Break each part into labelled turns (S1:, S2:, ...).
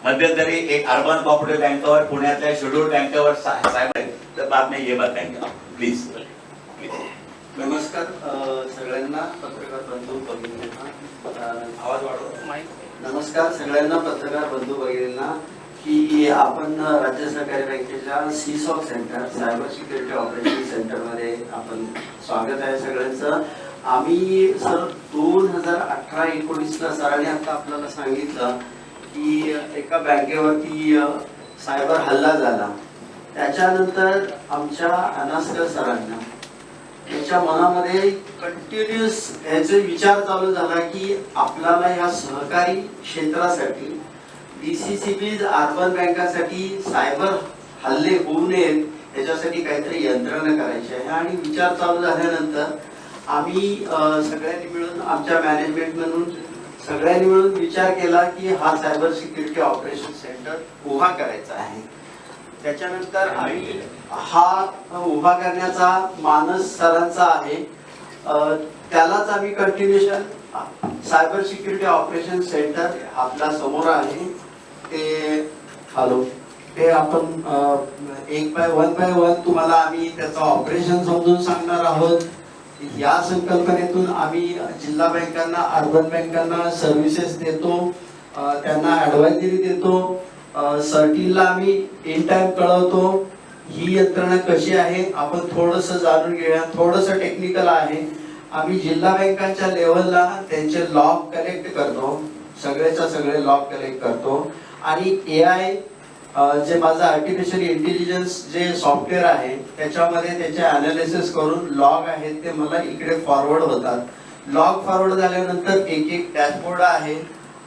S1: मध्यंतरी एक urban cooperative बँकेवर पुण्यातल्या शेड्यूल बँकेवर साहेब आहेत, तर बातमी ये बताएंगे प्लीज.
S2: नमस्कार सगळ्यांना पत्रकार बंधू भगिनींना.
S1: आवाज वाढव.
S2: नमस्कार सगळ्यांना पत्रकार बंधू भगिनींना की आपण राज्य सहकारी बँकेच्या CSOC centre cyber security operation centre मध्ये आपण स्वागत आहे सगळ्यांचं. आम्ही सर 2018-19 सरांनी आता आपल्याला सांगितलं की एका बँकेवरती सायबर हल्ला झाला. त्याच्यानंतर आमच्या अनास्कर सरांना त्याच्या मनामध्ये कंटिन्युअस ह्याचे विचार चालू झाला की आपल्याला या सहकारी क्षेत्रासाठी DCCBs अर्बन बँकासाठी सायबर हल्ले होऊ नयेत याच्यासाठी काहीतरी यंत्रणा करायची आहे. आणि विचार चालू झाल्यानंतर आम्ही सगळ्यांनी मिळून आमच्या मॅनेजमेंट म्हणून सगळ्यांनी मिळून विचार केला की हा सायबर सिक्युरिटी ऑपरेशन सेंटर उभा करायचा आहे. त्याच्यानंतर आम्ही हा उभा करण्याचा मानस सरांचा आहे. त्यालाच आम्ही continuation cyber security operation centre आपल्या समोर आहे. ते आपण वन बाय वन तुम्हाला आम्ही त्याचं ऑपरेशन समजून सांगणार आहोत. या संकल्पनेतून आम्ही जिल्हा बँकांना अर्बन बँकांना सर्व्हिसेस देतो, त्यांना ऍडवायझरी देतो, सर्टिनला आम्ही इन टाइम कळवतो. ही यंत्रणा कशी आहे आपण थोडस जाणून घेऊया. थोडस टेक्निकल आहे. आम्ही जिल्हा बँकांच्या लेवलला त्यांचे लॉग कलेक्ट करतो, सगळेच्या सगळे लॉग कलेक्ट करतो. आणि AI जे माझं आर्टिफिशियल इंटेलिजन्स जे सॉफ्टवेअर आहे त्याच्यामध्ये त्याचे अनालिसिस करून लॉग आहेत ते मला इकडे फॉरवर्ड होतात. लॉग फॉरवर्ड झाल्यानंतर एक एक डॅशबोर्ड आहे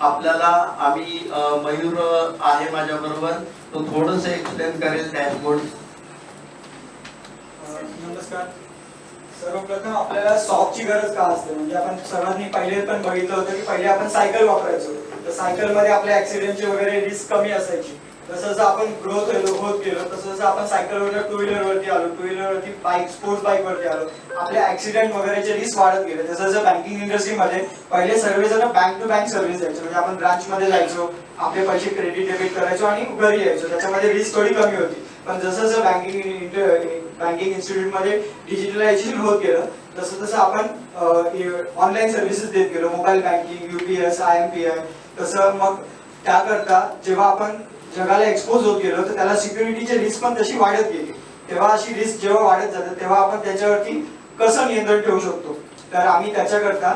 S2: आपल्याला. आम्ही मयूर आहे माझ्या बरोबर, तो थोडस एक्सप्लेन करेल डॅशबोर्ड.
S3: नमस्कार. सर्वप्रथम आपल्याला सॉकची गरज का असते, म्हणजे आपण सर्वांनी पहिले पण बघितलं होतं की पहिले आपण सायकल वापरायचो, तर सायकल मध्ये आपल्या ऍक्सिडेंटची वगैरे रिस्क कमी असायची. जसं जसं आपण ग्रोथ होत गेलो तसं जसं आपण सायकलवर टू व्हीलर वरती आलो, टू व्हीलर वरती बाईक स्पोर्ट्स बाईक वरती आलो, आपले ऍक्सिडेंट वगैरेचे रिस्क वाढत गेले. तसं जसं बँकिंग इंडस्ट्रीमध्ये पहिले सर्वजण बँक टू बँक सर्व्हिस द्यायचे, म्हणजे आपण ब्रांच मध्ये जायचो, आपले पैसे क्रेडिट डेबिट करायचो आणि घरी यायचो, त्याच्यामध्ये रिस्क थोडी कमी होती. पण जसं जसं बँकिंग इन्स्टिट्यूट मध्ये डिजिटलायझेशन होत गेलं तसं तसं आपण ऑनलाईन सर्व्हिसेस देत गेलो, मोबाईल बँकिंग, UPS, IMPI. तसं मग त्याकरता जेव्हा आपण जगाला एक्सपोज होत गेलो तर त्याला सिक्युरिटीची रिस्क पण तशी वाढत गेली. तेव्हा अशी रिस्क जेव्हा वाढत जाते तेव्हा आपण त्याच्यावरती कसं नियंत्रण ठेवू शकतो, तर आम्ही त्याच्याकरता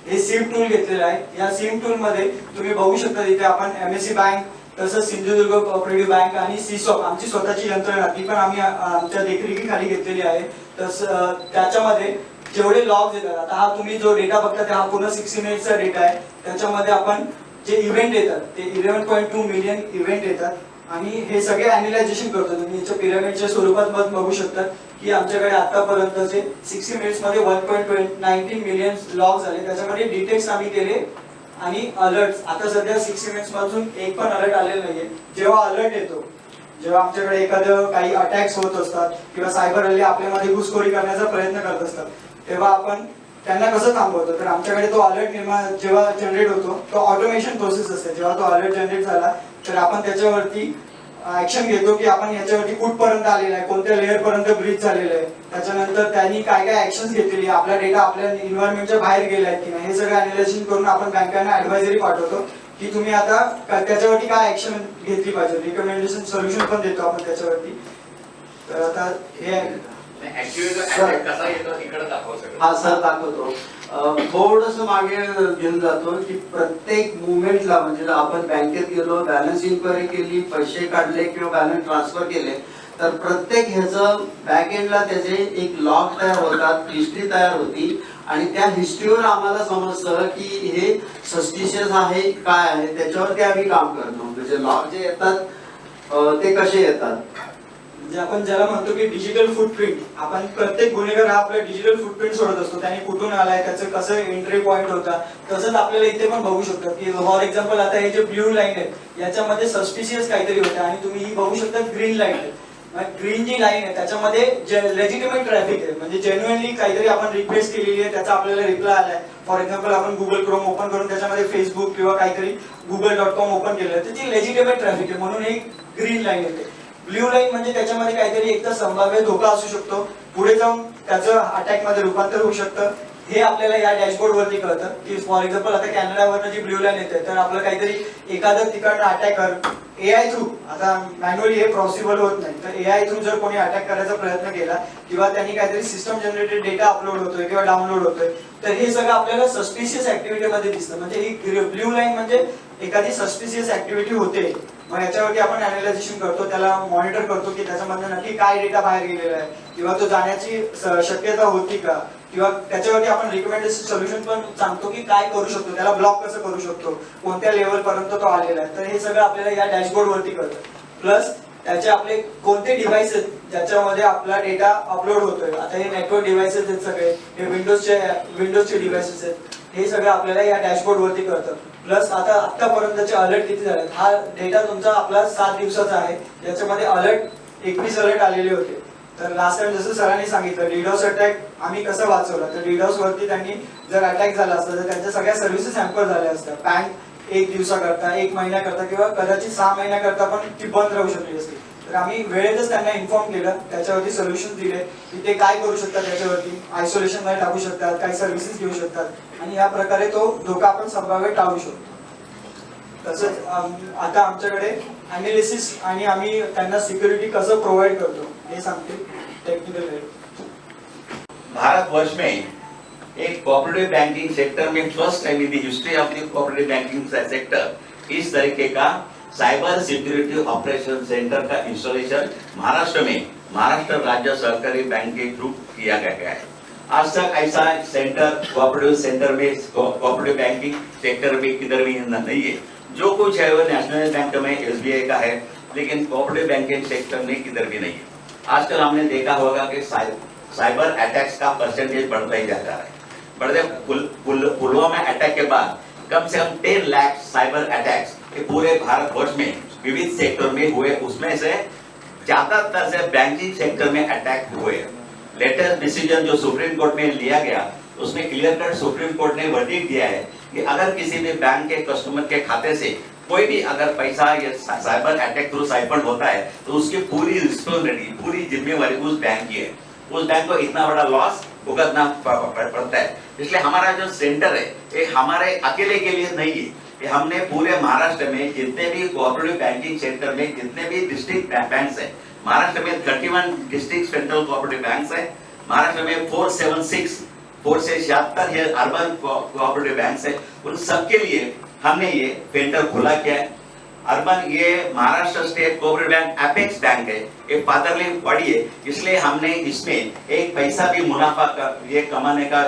S3: हे सिम टूल घेतलेलं आहे. या सिम टूल मध्ये तुम्ही बघू शकता इथे आपण MSC बँक, तसंच सिंधुदुर्ग कोऑपरेटिव्ह बँक आणि सीसॉक आमची स्वतःची यंत्रणा ती पण आम्ही आमच्या देखरेखीखाली घेतलेली आहे. तसं त्याच्यामध्ये जेवढे लॉग्स येतात, आता हा तुम्ही जो डेटा बघता हा पूर्ण 60 मिनिटचा डेटा आहे. त्याच्यामध्ये आपण जे इव्हेंट येतात ते 11.2 मिलियन इव्हेंट येतात आणि हे सगळे अॅनालायझेशन करतो. तुम्ही याच्या पिरामिडच्या स्वरूपात बघू शकता की आमच्याकडे आतापर्यंतचे 60 मिनिट्स मध्ये 1.19 मिलियन लॉग झाले. त्याच्यामध्ये डिटेक्ट्स आम्ही केले आणि अलर्ट आता सध्या 60 मिनिट्स पासून एक पण अलर्ट आलेला नाहीये. जेव्हा अलर्ट येतो, जेव्हा आमच्याकडे एखादं काही अटॅक्स होत असतात किंवा सायबर हल्ले आपल्यामध्ये घुसखोरी करण्याचा प्रयत्न करत असतात, तेव्हा आपण त्यांना कसं थांबवतो, तर आमच्याकडे तो अलर्ट जेव्हा जनरेट होतो तो ऑटोमेशन प्रोसेस असते. जेव्हा तो अलर्ट जनरेट झाला तर आपण त्याच्यावरती ऍक्शन घेतो की आपण याच्यावरती कुठपर्यंत आलेला आहे, कोणत्या लेअर पर्यंत ब्रीच झालेलं आहे, त्याच्यानंतर त्यांनी काय काय ऍक्शन घेतलेली, आपला डेटा आपल्या एन्व्हायरमेंटच्या बाहेर गेला आहे की नाही, हे सगळं अॅनालायझेशन करून आपण बँकांना ऍडवायझरी पाठवतो की तुम्ही आता त्याच्यावरती काय ऍक्शन घेतली पाहिजे. रिकमेंडेशन सोल्युशन पण देतो आपण त्याच्यावरती. तर आता हे
S2: हा सर दाखवतो. थोडस मागे घेऊन जातो की प्रत्येक मुवमेंटला, म्हणजे आपण बँकेत गेलो, बॅलन्स इन्क्वायरी केली, पैसे काढले किंवा बॅलन्स ट्रान्सफर केले, तर प्रत्येक ह्याचं बॅक एंडला त्याचे एक लॉग तयार होतात, हिस्ट्री तयार होती आणि त्या हिस्ट्रीवर आम्हाला समजतं की हे सस्पिशियस आहे काय आहे, त्याच्यावरती आम्ही काम करतो. म्हणजे लॉग जे येतात ते कसे येतात,
S3: म्हणजे आपण ज्याला म्हणतो की डिजिटल फुटप्रिंट, आपण प्रत्येक गुन्हेगार हा आपला डिजिटल फुटप्रिंट सोडत असतो, त्याने कुठून आलाय, त्याचं कसं एंट्री पॉईंट होता. तसंच आपल्याला इथे पण बघू शकता की फॉर एक्झाम्पल आता हे जे ब्ल्यू लाईन आहे याच्यामध्ये सस्पिशियस काहीतरी होतं आणि तुम्ही ही बघू शकता ग्रीन लाईन आहे. ग्रीन जी लाईन आहे त्याच्यामध्ये लेजिटिमेट ट्रॅफिक आहे, म्हणजे जेन्युअनली काहीतरी आपण रिक्वेस्ट केलेली आहे, त्याचा आपल्याला रिप्लाय आलाय. फॉर एक्झाम्पल आपण गुगल क्रोम ओपन करून त्याच्यामध्ये फेसबुक किंवा काहीतरी google.com ओपन केलं तर ती लेजिटिमेट ट्रॅफिक आहे, म्हणून ही ग्रीन लाईन येते. ब्ल्यू लाईन म्हणजे त्याच्यामध्ये काहीतरी एक तर संभाव्य धोका असू शकतो, पुढे जाऊन त्याचं अटॅक मध्ये रूपांतर होऊ शकतं. हे आपल्याला या डॅशबोर्ड वरती कळतं की फॉर एक्झाम्पल आता कॅनडावरनं जी ब्ल्यू लाईन येते तर आपलं काहीतरी एखादं तिकडनं अटॅकर एआय थ्रू, आता मॅन्युअली हे पॉसिबल होत नाही, तर एआय थ्रू जर कोणी अटॅक करायचा प्रयत्न केला किंवा त्यांनी काहीतरी सिस्टम जनरेटेड डेटा अपलोड होतोय किंवा डाउनलोड होतोय तर हे सगळं आपल्याला सस्पिशियस ऍक्टिव्हिटी मध्ये दिसतं. म्हणजे ही ब्ल्यू लाईन म्हणजे एखादी सस्पिशियस ऍक्टिव्हिटी होते, मग याच्यावरती आपण अनालायझेशन करतो, त्याला मॉनिटर करतो की त्याच्यामधनं नक्की काय डेटा बाहेर गेलेला आहे किंवा तो जाण्याची शक्यता होती का, किंवा त्याच्यावरती आपण रिकमेंडेशन सोल्युशन पण सांगतो की काय करू शकतो, त्याला ब्लॉक कसं करू शकतो, कोणत्या लेवल पर्यंत तो आलेला आहे. तर हे सगळं आपल्याला या डॅशबोर्ड वरती कळतं. प्लस त्याचे आपले कोणते डिव्हाइस आहेत ज्याच्यामध्ये आपला डेटा अपलोड होतोय. आता हे नेटवर्क डिव्हाइसेस आहेत सगळे, हे विंडोजचे डिव्हाइसेस आहेत, हे सगळं आपल्याला या डॅशबोर्ड वरती कळतं. प्लस आता आतापर्यंतचे अलर्ट किती झाले, हा डेटा तुमचा आपला 7 दिवसाचा आहे, याच्यामध्ये अलर्ट 21 अलर्ट आलेले होते. तर लास्ट टाइम जसं सरांनी सांगितलं डीडॉस अटॅक आम्ही कसं वाचवला, तर डीडॉस वरती त्यांनी जर अटॅक झाला असता तर त्यांच्या सगळ्या सर्व्हिसेस हॅम्पर झाल्या असत्या. बँक 1 दिवसाकरता, 1 महिन्याकरता किंवा कदाचित 6 महिन्याकरता पण ती बंद राहू शकली असती. तर आम्ही वेळेतच त्यांना इन्फॉर्म केलं, त्याच्यावरती सोल्युशन दिले की ते काय करू शकतात, त्याच्यावरती आयसोलेशन मध्ये टाकू शकतात, काही सर्व्हिसेस घेऊ शकतात आणि या प्रकारे तो धोका आपण संभाव्य टाळू शकतो. तसंच आता आमच्याकडे अनालिसिस आणि आम्ही त्यांना सिक्युरिटी कसं प्रोव्हाइड करतो हे सांगते टेक्निकल हेल्प.
S1: भारतवर्ष में एक कोऑपरेटिव बैंकिंग सेक्टर में first time in the history of the cooperative banking sector इस तरीके का साइबर सिक्योरिटी ऑपरेशन सेंटर का इंस्टॉलेशन महाराष्ट्र में महाराष्ट्र राज्य सहकारी बैंक के थ्रू किया गया है. आज तक ऐसा सेंटर कोऑपरेटिव सेंटर में कोऑपरेटिव बैंकिंग सेक्टर में किधर भी नहीं है. जो कुछ है वो नेशनल बैंक में एसबीआई का है, लेकिन कोऑपरेटिव बैंकिंग सेक्टर में किधर भी नहीं है. आजकल हमने देखा होगा कि साइबर अटैक्स का परसेंटेज बढ़ता ही जा रहा है. बढ़ते पुलवामा अटैक के बाद कम से कम 10 लाख साइबर अटैक्स पूरे भारतवर्ष में विविध सेक्टर में हुए, उसमें से ज्यादातर से बैंकिंग सेक्टर में अटैक हुए. लेटेस्ट डिसीजन जो सुप्रीम कोर्ट में लिया गया उसमें क्लियर कट सुप्रीम कोर्ट ने वर्डिक्ट दिया है कि अगर किसी भी बैंक के कस्टमर के खाते से कोई भी अगर पैसा या साइबर अटैक थ्रू साइफर होता है तो उसकी पूरी रिस्पॉन्सिबिलिटी, पूरी जिम्मेवारी उस बैंक की है. उस बैंक को इतना बड़ा लॉस भुगतना पड़ता है. इसलिए हमारा जो सेंटर है ये हमारे अकेले के लिए नहीं है, ये हमने पूरे महाराष्ट्र में जितने भी कोऑपरेटिव बैंकिंग सेक्टर में जितने भी डिस्ट्रिक्ट बैंक्स है, महाराष्ट्र में 31 डिस्ट्रिक्ट सेंट्रल कोऑपरेटिव बैंक्स है, महाराष्ट्र में 476 ये अर्बन कोऑपरेटिव बैंक्स है, उन सबके लिए हमने ये सेंटर खोला किया है. अर्बन ये Maharashtra state cooperative bank apex bank है, एक फादरली बॉडी है, इसलिए हमने इसमें एक पैसा भी मुनाफा का ये कमाने का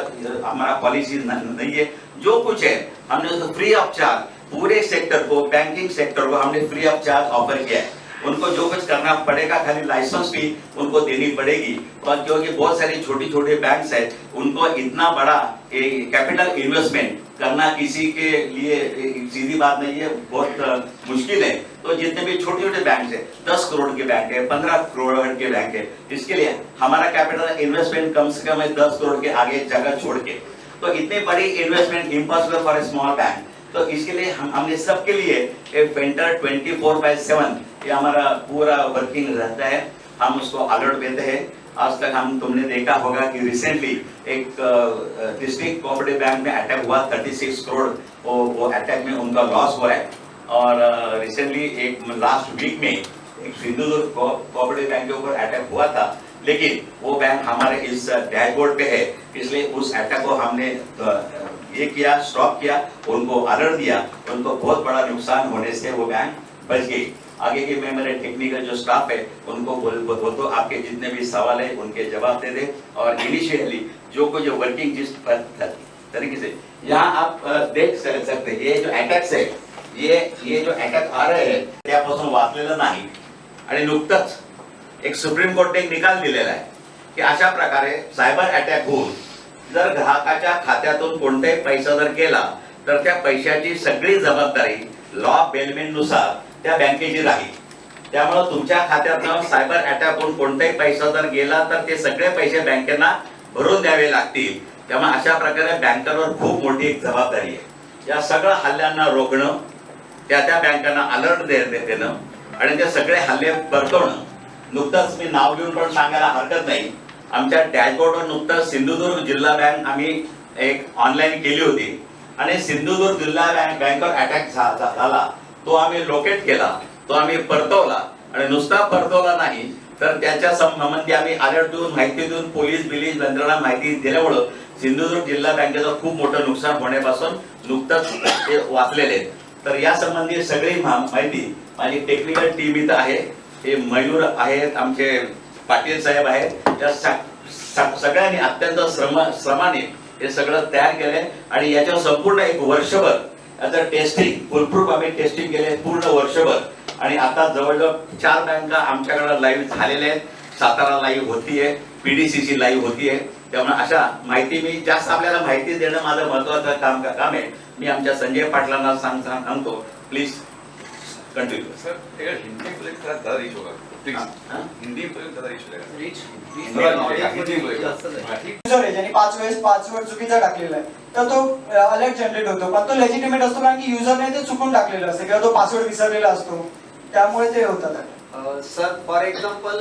S1: हमारा पॉलिसी नहीं है. जो कुछ है हमने उसको फ्री ऑफ चार्ज पूरे सेक्टर को, बैंकिंग सेक्टर को हमने फ्री ऑफ चार्ज ऑफर किया है. उनको जो कुछ करना पड़ेगा खाली लाइसेंस फी उनको देनी पड़ेगी, पर क्योंकि बहुत सारी छोटी छोटे बैंक्स है उनको इतना बड़ा कैपिटल इन्वेस्टमेंट करना किसी के लिए सीधी बात नहीं है, बहुत मुश्किल है. तो जितने भी छोटे छोटे बैंक है, 10 करोड़ के बैंक है, 15 करोड़ के बैंक है, इसके लिए हमारा कैपिटल इन्वेस्टमेंट कम से कम 10 करोड़ के आगे जगह छोड़ के, तो इतनी बड़ी investment impossible for a small bank. तो इसके लिए हमने सबके लिए एक सेंटर 24/7 ये हमारा पूरा वर्किंग रहता है. हम उसको अलर्ट देते हैं. आज तक तुमने देखा होगा कि रिसेंटली एक डिस्ट्रिक्ट कोऑपरेटिव बैंक में अटैक हुआ, 36 करोड़ वो अटैक में उनका लॉस हुआ है. और रिसेंटली एक लास्ट वीक में एक सिंधुदुर्ग कोऑपरेटिव बैंक के ऊपर अटैक हुआ था, लेकिन वो बैंक हमारे इस डैशबोर्ड पे है, इसलिए उस अटैक को हमने ये किया, स्टॉप किया, उनको अलर्ट दिया, उनको बहुत बड़ा नुकसान होने से वो बैंक बच गई. आगे के मैं मेरे टेक्निकल जो स्टाफ है उनको बोल तो आपके जितने भी सवाल है उनके जवाब दे दे. और इनिशियली जो कुछ वर्किंग जिस तरीके से यहाँ आप देख सकते हैं, ये जो अटॅक्स आहे ये जो अटॅक आ रहे हैं त्यापासून वाचलेलं नाही. आणि नुकतंच एक सुप्रीम कोर्टने एक निकाल दिलेला आहे की अशा प्रकारे सायबर अटॅक होऊन जर ग्राहकाच्या खात्यातून कोणताही पैसा जर गेला तर त्या पैशाची सगळी जबाबदारी लॉ बेलमेंट नुसार त्या बँकेची राहील. त्यामुळे तुमच्या खात्यातनं सायबर अटॅक होऊन कोणताही पैसा जर गेला तर ते सगळे पैसे बँकेना भरून द्यावे लागतील. त्यामुळे अशा प्रकारे बँकांवर खूप मोठी एक जबाबदारी आहे. या सगळ्या हल्ल्यांना रोखणं, त्या बँकांना अलर्ट देणं आणि ते सगळे हल्ले परतवणं. नुकतंच मी नाव घेऊन पण सांगायला हरकत नाही, आमच्या डॅशबोर्डवर नुकतंच सिंधुदुर्ग जिल्हा बँक आम्ही एक ऑनलाईन केली होती आणि सिंधुदुर्ग जिल्हा बँकवर अटॅक झाला. तो आम्ही लोकेट केला, तो आम्ही परतवला आणि नुसता परतवला नाही तर त्याच्या संबंधी आम्ही अलर्ट देऊन, माहिती देऊन, पोलीस बिलीस यंत्रणा माहिती दिल्यामुळं सिंधुदुर्ग जिल्हा बँकेचं खूप मोठं नुकसान होण्यापासून नुकतंच ते वाचलेले आहेत. तर या संबंधी सगळी माहिती माझी टेक्निकल टीम इथं आहे. हे मयूर आहेत, आमचे पाटील साहेब आहेत, या सगळ्यांनी अत्यंत श्रमाने हे सगळं तयार केलंय आणि याच्यावर संपूर्ण एक वर्षभर याचं टेस्टिंग फुलप्रूफ आम्ही टेस्टिंग केले पूर्ण वर्षभर. आणि आता जवळजवळ 4 बँका आमच्याकडे लाईव्ह झालेल्या आहेत. सातारा लाईव्ह होतीये, PDCC लाईव्ह होतीये. त्यामुळे अशा माहिती मी जास्त आपल्याला माहिती देणं माझं महत्वाचं काम आहे. मी आमच्या संजय पाटलांना सांगतो प्लीज कंटिन्यू.
S4: सर हिंदी में ज़्यादा रीच होगा प्लीज, हिंदी में ज़्यादा रीच होगा.
S3: युजर आहे ज्यांनी 5 वेळेस पासवर्ड चुकीचा टाकलेला आहे तर तो अलर्ट जनरेट होतो, पण तो लेजिटिमेट असतो कारण की युजरने ते चुकून टाकलेलं असतं किंवा तो पासवर्ड विसरलेला असतो, त्यामुळे ते होतात.
S2: सर फॉर एक्झाम्पल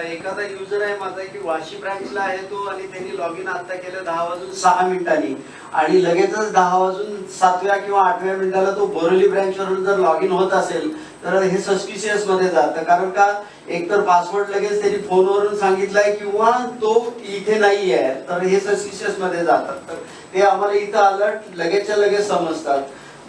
S2: एखादा युजर आहे माझा की वाशी ब्रांचला आहे तो आणि त्यांनी लॉग इन आता केलं 10:06 आणि लगेचच 10:07 किंवा 8व्या मिनिटाला तो बोरिवली ब्रँचवरून जर लॉग इन होत असेल तर हे सस्पिशियस मध्ये जातं. कारण का एकतर पासवर्ड लगेच त्यांनी फोनवरून सांगितलाय किंवा तो इथे नाही आहे तर हे सस्पिशियस मध्ये जातात. तर ते आम्हाला इथं अलर्ट लगेचच्या लगेच समजतात.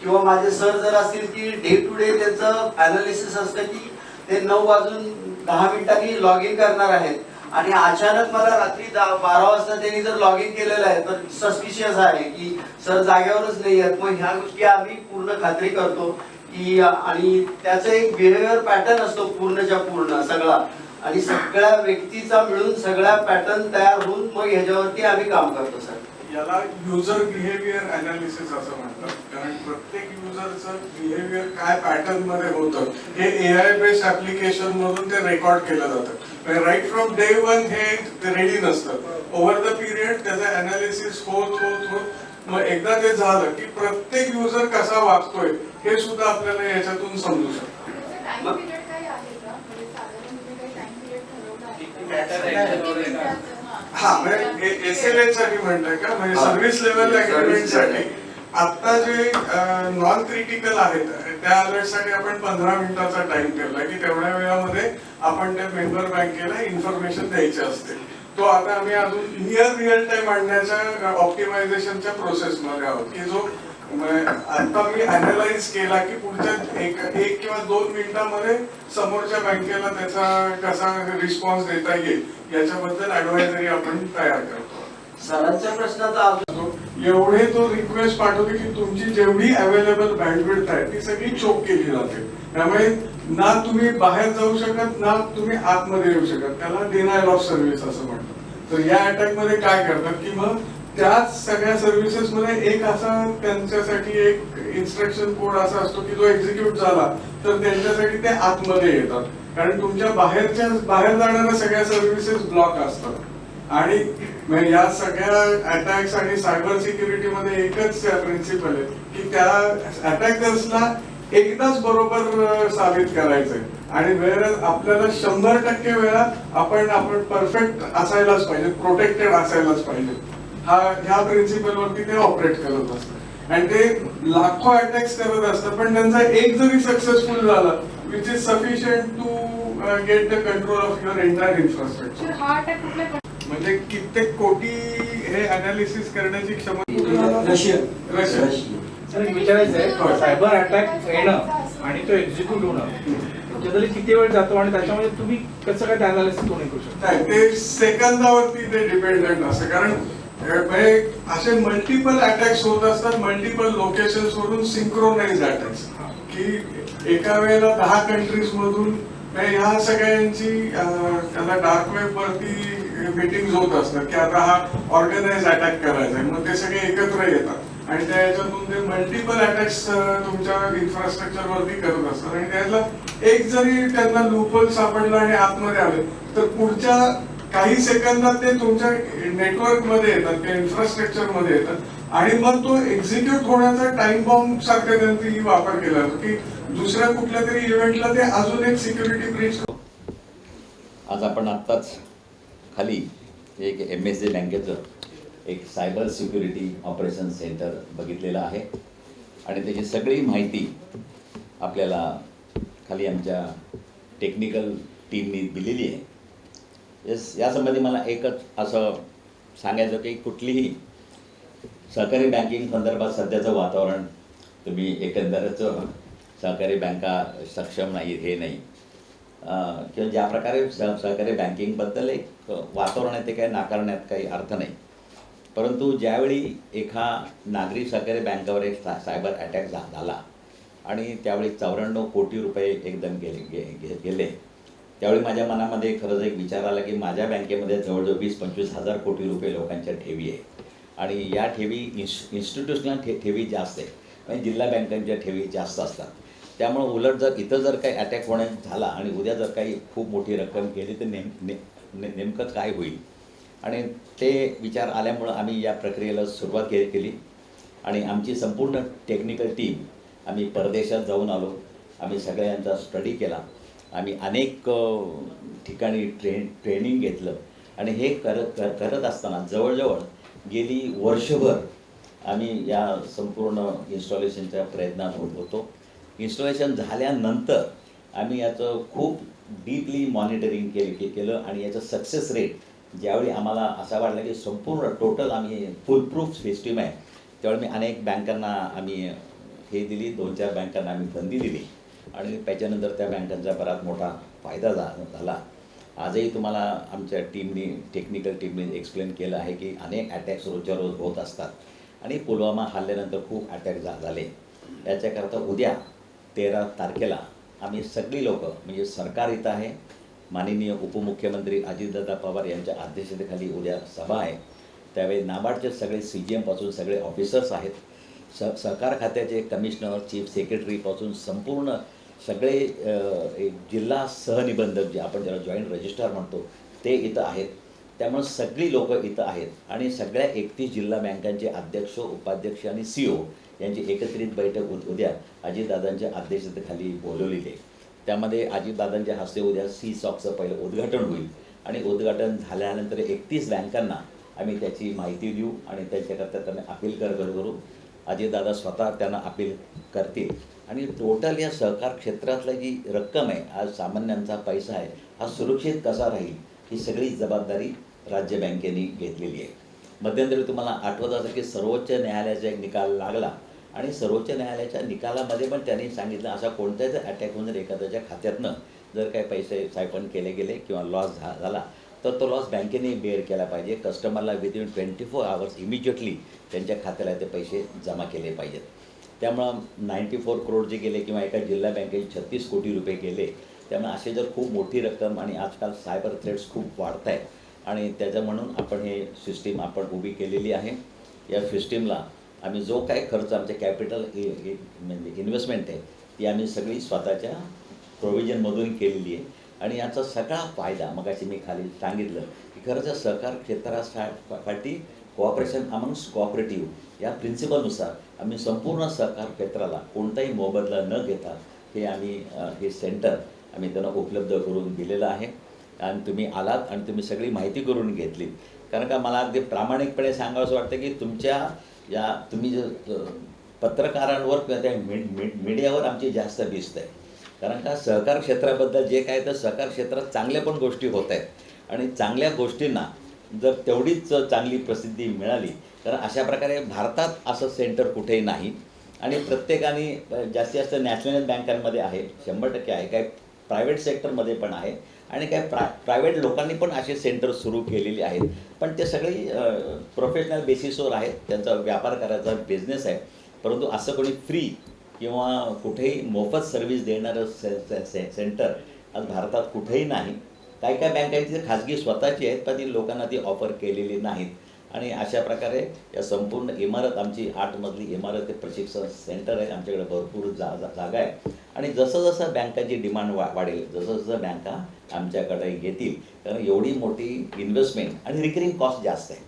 S2: किंवा माझे सर जर असतील की डे टू डे त्यांचं अनालिसिस असतं की ते 9:10 लॉग इन करणार आहेत आणि अचानक मला रात्री 12 वाजता त्यांनी जर लॉग इन केलेलं आहे तर सस्पिशियस आहे की सर जागेवरच नाही आहेत. मग ह्या गोष्टी आम्ही पूर्ण खात्री करतो की आणि त्याचा एक बिहेवियर पॅटर्न असतो पूर्णच्या पूर्ण सगळा आणि सगळ्या व्यक्तीचा मिळून सगळ्या पॅटर्न तयार होऊन मग ह्याच्यावरती आम्ही काम करतो. सर
S5: याला युजर बिहेवियर अनालिसिस असं म्हणतात, कारण प्रत्येक युजरचं बिहेवियर काय पॅटर्न मध्ये होतं हे AI बेस्ड ऍप्लिकेशन मधून ते रेकॉर्ड केलं जातं. राईट फ्रॉम डे 1 हे रेडी नसतं. ओव्हर द पिरियड त्याचं अनालिसिस होत मग एकदा ते झालं की प्रत्येक युजर कसा वागतोय हे सुद्धा आपल्याला याच्यातून समजू शकतं. हा म्हणजे SLA साठी म्हणताय का, म्हणजे सर्व्हिस लेवल अग्रीमेंट साठी आता जे नॉन क्रिटिकल आहेत त्या अलर्ट साठी आपण 15 मिनिटाचा टाइम केला की तेवढ्या वेळामध्ये आपण त्या मेंबर बँकेला इन्फॉर्मेशन द्यायची असते. तो आता आम्ही अजून नियर रिअल टाइम आणण्याच्या ऑप्टिमायझेशनच्या प्रोसेस मध्ये आहोत की जो आता मी अनालाइज केला की पुढच्या एक किंवा 2 मिनिटांमध्ये समोरच्या बँकेला त्याचा कसा रिस्पॉन्स देता येईल याच्याबद्दल ऍडवायझरी आपण तयार करतो.
S2: सरांच्या प्रश्नाचा
S5: एवढे तो रिक्वेस्ट पाठवते की तुमची जेवढी अवेलेबल बँडविड्थ आहे ती सगळी चोक केली जाते. त्यामुळे ना तुम्ही बाहेर जाऊ शकत ना तुम्ही आतमध्ये येऊ शकत. त्याला डिनायल ऑफ सर्व्हिस असं म्हणतात. तर या अटॅक मध्ये काय करतात की मग त्याच सगळ्या सर्व्हिसेस मध्ये एक असा त्यांच्यासाठी एक इन्स्ट्रक्शन कोड असा असतो की जो एक्झिक्यूट झाला तर त्यांच्यासाठी ते आतमध्ये येतात. कारण तुमच्या बाहेर जाणाऱ्या सगळ्या सर्व्हिसेस ब्लॉक असतात आणि या सगळ्या अटॅक्स आणि सायबर सिक्युरिटी मध्ये एकच प्रिन्सिपल आहे की त्या अटॅकर्सला एकदाच बरोबर साबित करायचंय आणि वेळेस आपल्याला 100% वेळा आपण परफेक्ट असायलाच पाहिजे, प्रोटेक्टेड असायलाच पाहिजे. ह्या प्रिन्सिपल वरती ते ऑपरेट करत असतात आणि ते लाखो अटॅक्स करत असतात. पण त्यांचा एक जरी सक्सेसफुल झाला which is sufficient to get the control of your entire infrastructure. म्हणजे कित्येक कोटी हे अनालिसिस करण्याची क्षमता रशियन.
S6: सर विचारायचं आहे सायबर अटॅक येणं आणि तो एक्झिक्यूट होणं जनरली किती वेळ जातो आणि त्याच्यामध्ये तुम्ही कसं काय अनालिसिस कोणी करू शकता?
S5: ते सेकंदावरती ते डिपेंडेंट असतं. कारण असे मल्टिपल अटॅक्स होत असतात मल्टिपल लोकेशन्स वरून सिंक्रोनाइज अटॅक्स की एका वेळेला 10 कंट्रीज मधून ह्या सगळ्यांची त्याला डार्क वेब वरती मीटिंग होत असतात की आता हा ऑर्गनाइज अटॅक करायचा आहे. मग ते सगळे एकत्र येतात आणि त्या याच्यातून ते मल्टिपल अटॅक्स तुमच्या इन्फ्रास्ट्रक्चरवरती करत असतात आणि त्यातला एक जरी त्यांना लूपहोल सापडला आणि आतमध्ये आले तर पुढच्या काही सेकंदात ते तुमच्या नेटवर्क मध्ये येतात किंवा इन्फ्रास्ट्रक्चर मध्ये येतात आणि मग तो एक्झिक्यूट होण्याचा टाइम बॉम्ब सारखा त्यांनी वापर केला जातो की दुसऱ्या कुठल्या तरी इव्हेंटला ते अजून एक सिक्युरिटी ब्रीच.
S7: आज आपण आत्ताच खाली एक MSJ बँकेचं एक सायबर सिक्युरिटी ऑपरेशन सेंटर बघितलेलं आहे आणि त्याची सगळी माहिती आपल्याला खाली आमच्या टेक्निकल टीमनी दिलेली आहे. यासंबंधी मला एकच असं सांगायचं की कुठलीही सहकारी बँकिंग संदर्भात सध्याचं वातावरण तुम्ही एकंदरच सहकारी बँका सक्षम नाही हे नाही किंवा ज्या प्रकारे सहकारी बँकिंगबद्दल एक वातावरण आहे ते काही नाकारण्यात काही अर्थ नाही. परंतु ज्यावेळी एका नागरी सहकारी बँकावर एक सायबर अटॅक झाला आणि त्यावेळी 94 कोटी रुपये एकदम गेले त्यावेळी माझ्या मनामध्ये खरंच एक विचार आला की माझ्या बँकेमध्ये जवळजवळ 20-25 हजार कोटी रुपये लोकांच्या ठेवी आहे आणि या ठेवी इन्स्टिट्यूशनल ठेवी जास्त आहे म्हणजे जिल्हा बँकांच्या ठेवी जास्त असतात. त्यामुळं उलट जर इथं जर काही अटॅक होण्यात झाला आणि उद्या जर काही खूप मोठी रक्कम गेली तर नेमकं काय होईल आणि ते विचार आल्यामुळं आम्ही या प्रक्रियेला सुरुवात केली आणि आमची संपूर्ण टेक्निकल टीम आम्ही परदेशात जाऊन आलो. आम्ही सगळ्यांचा स्टडी केला. आम्ही अनेक ठिकाणी ट्रेनिंग घेतलं आणि हे करत असताना जवळजवळ गेली वर्षभर आम्ही या संपूर्ण इन्स्टॉलेशनच्या प्रयत्नात होतो. इन्स्टॉलेशन झाल्यानंतर आम्ही याचं खूप डीपली मॉनिटरिंग केलं आणि याचं सक्सेस रेट ज्यावेळी आम्हाला असा वाटलं की संपूर्ण टोटल आम्ही फुलप्रूफ सिस्टीम आहे त्यावेळी मी अनेक बँकांना आम्ही हे दिली 2-4 बँकांना आम्ही बंदी दिली आणि त्याच्यानंतर त्या बँकांचा बराच मोठा फायदा झाला. आजही तुम्हाला आमच्या टीमनी टेक्निकल टीमने एक्सप्लेन केलं आहे की अनेक अटॅक्स रोजच्या रोज होत असतात आणि पुलवामा हल्ल्यानंतर खूप अटॅक झाले. याच्याकरता उद्या 13 तारखेला आम्ही सगळी लोक म्हणजे सरकार इथं आहे. माननीय उपमुख्यमंत्री अजितदादा पवार यांच्या अध्यक्षतेखाली उद्या सभा आहे. त्यावेळी नाबार्डचे सगळे CGM-पासून सगळे ऑफिसर्स आहेत. सहकार खात्याचे कमिशनर चीफ सेक्रेटरीपासून संपूर्ण सगळे जिल्हा सहनिबंधक जे आपण ज्याला जॉईंट रजिस्ट्रार म्हणतो ते इथं आहेत. त्यामुळे सगळी लोक इथं आहेत आणि सगळ्या 31 जिल्हा बँकांचे अध्यक्ष उपाध्यक्ष आणि CEO यांची एकत्रित बैठक उद्या अजितदादांच्या अध्यक्षतेखाली बोलवलेली आहे. त्यामध्ये अजितदादांच्या हस्ते उद्या CSOCचं पहिलं उद्घाटन होईल आणि उद्घाटन झाल्यानंतर 31 बँकांना आम्ही त्याची माहिती देऊ आणि त्याच्याकरता त्यांना अपील करू. अजितदादा स्वतः त्यांना अपील करतील आणि टोटल या सहकार क्षेत्रातली जी रक्कम आहे आज सामान्यांचा पैसा आहे हा सुरक्षित कसा राहील ही सगळी जबाबदारी राज्य बँकेने घेतलेली आहे. मध्यंतरी तुम्हाला आठवत असेल की सर्वोच्च न्यायालयाचा एक निकाल लागला आणि सर्वोच्च न्यायालयाच्या निकालामध्ये पण त्यांनी सांगितलं असा कोणत्याच अटॅक होऊन जर एखाद्याच्या खात्यातनं जर काही पैसे सायपन केले गेले किंवा लॉस झाला तर तो लॉस बँकेने बेअर केला पाहिजे. कस्टमरला विदिन 24 आवर्स इमिजिएटली त्यांच्या खात्याला ते पैसे जमा केले पाहिजेत. त्यामुळं 94 करोड जे गेले किंवा एका जिल्हा बँकेचे 36 कोटी रुपये गेले. त्यामुळे असे जर खूप मोठी रक्कम आणि आजकाल सायबर थ्रेट्स खूप वाढत आहेत आणि त्याचं म्हणून आपण हे सिस्टीम आपण उभी केलेली आहे. या सिस्टीमला आम्ही जो काय खर्च आमच्या कॅपिटल म्हणजे इन्व्हेस्टमेंट आहे ती आम्ही सगळी स्वतःच्या प्रोव्हिजनमधून केलेली आहे आणि याचा सगळा फायदा मगाशी मी खाली सांगितलं की खरंच सहकार क्षेत्रासाठी कोऑपरेशन अमंग्स कोऑपरेटिव्ह या प्रिन्सिपलनुसार आम्ही संपूर्ण सहकार क्षेत्राला कोणताही मोबदला न घेता हे आम्ही हे सेंटर आम्ही त्यांना उपलब्ध करून दिलेलं आहे आणि तुम्ही आलात आणि तुम्ही सगळी माहिती करून घेतली. कारण का मला अगदी प्रामाणिकपणे सांगावंसं वाटतं की तुमच्या या तुम्ही जे पत्रकारांवर किंवा त्या मीडियावर आमची जास्त भिस्त आहे. कारण का सहकार क्षेत्राबद्दल जे काय तर सहकार क्षेत्रात चांगल्या पण गोष्टी होत आहेत आणि चांगल्या गोष्टींना जर तेवढीच चांगली प्रसिद्धी मिळाली तर अशा प्रकारे भारतात असं सेंटर कुठेही नाही आणि प्रत्येकाने जास्तीत जास्त नॅशनल बँकांमध्ये आहे 100% आहे. काही प्रायव्हेट सेक्टरमध्ये पण आहे आणि काही प्रायव्हेट लोकांनी पण असे सेंटर सुरू केलेले आहेत. पण ते सगळी प्रोफेशनल बेसिसवर आहेत. त्यांचा व्यापार करायचा बिझनेस आहे. परंतु असं कोणी फ्री किंवा कुठेही मोफत सर्व्हिस देणारं सेंटर आज भारतात कुठेही नाही. काही बँकांची खाजगी स्वतःची आहेत पण ती लोकांना ती ऑफर केलेली नाहीत आणि अशा प्रकारे या संपूर्ण इमारत, आमची 8 मजली इमारत, ते प्रशिक्षण सेंटर आहे. आमच्याकडे भरपूर जागा आहे. आणि जसं जसं बँकाची डिमांड वाढेल, जसं जसं बँका आमच्याकडे येतील, कारण एवढी मोठी इन्व्हेस्टमेंट आणि रिकरिंग कॉस्ट जास्त आहे.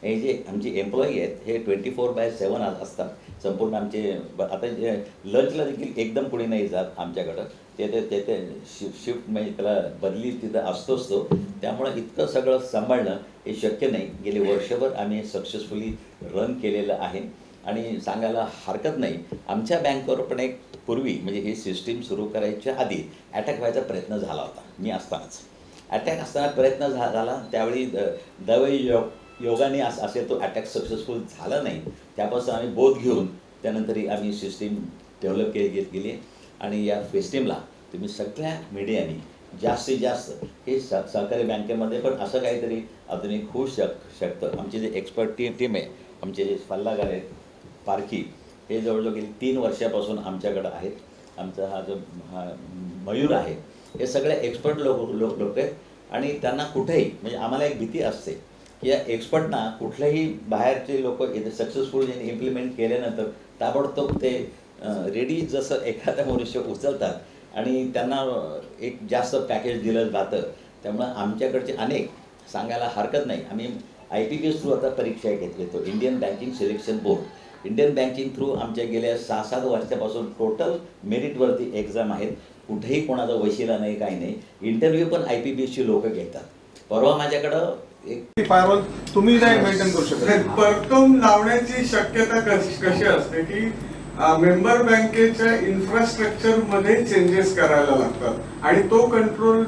S7: हे जे आमचे एम्प्लॉई आहेत हे 24/7 असतात. संपूर्ण आमचे आता जे लंचला देखील एकदम कुणी नाही जात आमच्याकडं, ते शिफ्ट म्हणजे त्याला बदली तिथं असतोच तो. त्यामुळं इतकं सगळं सांभाळणं हे शक्य नाही. गेले वर्षभर आम्ही सक्सेसफुली रन केलेलं आहे. आणि सांगायला हरकत नाही, आमच्या बँकेवर पण एक पूर्वी म्हणजे ही सिस्टीम सुरू करायच्या आधी अटॅक व्हायचा प्रयत्न झाला होता. मी असतानाच अटॅक असताना प्रयत्न झाला, त्यावेळी दवाई योगाने असे तो अटॅक सक्सेसफुल झाला नाही. त्यापासून आम्ही बोध घेऊन त्यानंतर आम्ही सिस्टीम डेव्हलप केली. आणि या फेस्टिवला तुम्ही सगळ्या मीडियाने जास्तीत जास्त हे सहकारी बँकेमध्ये पण असं काहीतरी आधुनिक होऊ शकतं. आमची जे एक्सपर्ट टीम आहे, आमचे जे सल्लागार आहेत पारखी, हे जवळजवळ गेली 3 वर्षापासून आमच्याकडं आहेत. आमचा हा जो मयूर आहे, हे सगळे एक्सपर्ट लोक आहेत. आणि त्यांना कुठेही म्हणजे आम्हाला एक भीती असते की या एक्सपर्टना कुठल्याही बाहेरचे लोक इथे सक्सेसफुल इम्प्लिमेंट केल्यानंतर ताबडतोब ते रेडी जसं एखादा मनुष्य उचलतात आणि त्यांना एक जास्त पॅकेज दिलं जातं. त्यामुळं आमच्याकडचे अनेक सांगायला हरकत नाही, आम्ही IPPS थ्रू आता परीक्षा घेतो, Indian banking selection board. Indian banking through आमच्या गेल्या 6-7 वर्षापासून टोटल मेरिटवरती एक्झाम आहेत. कुठेही कोणाचा वशिला नाही, काही नाही. इंटरव्ह्यू पण IPPSची लोक घेतात. परवा माझ्याकडं एक
S5: फायरवॉल तुम्ही नाही मेंटेन करू शकत. परतून लावण्याची शक्यता कशी असते की मेंबर बँकेच्या इन्फ्रास्ट्रक्चर मध्ये चेंजेस करायला लागतात आणि तो कंट्रोल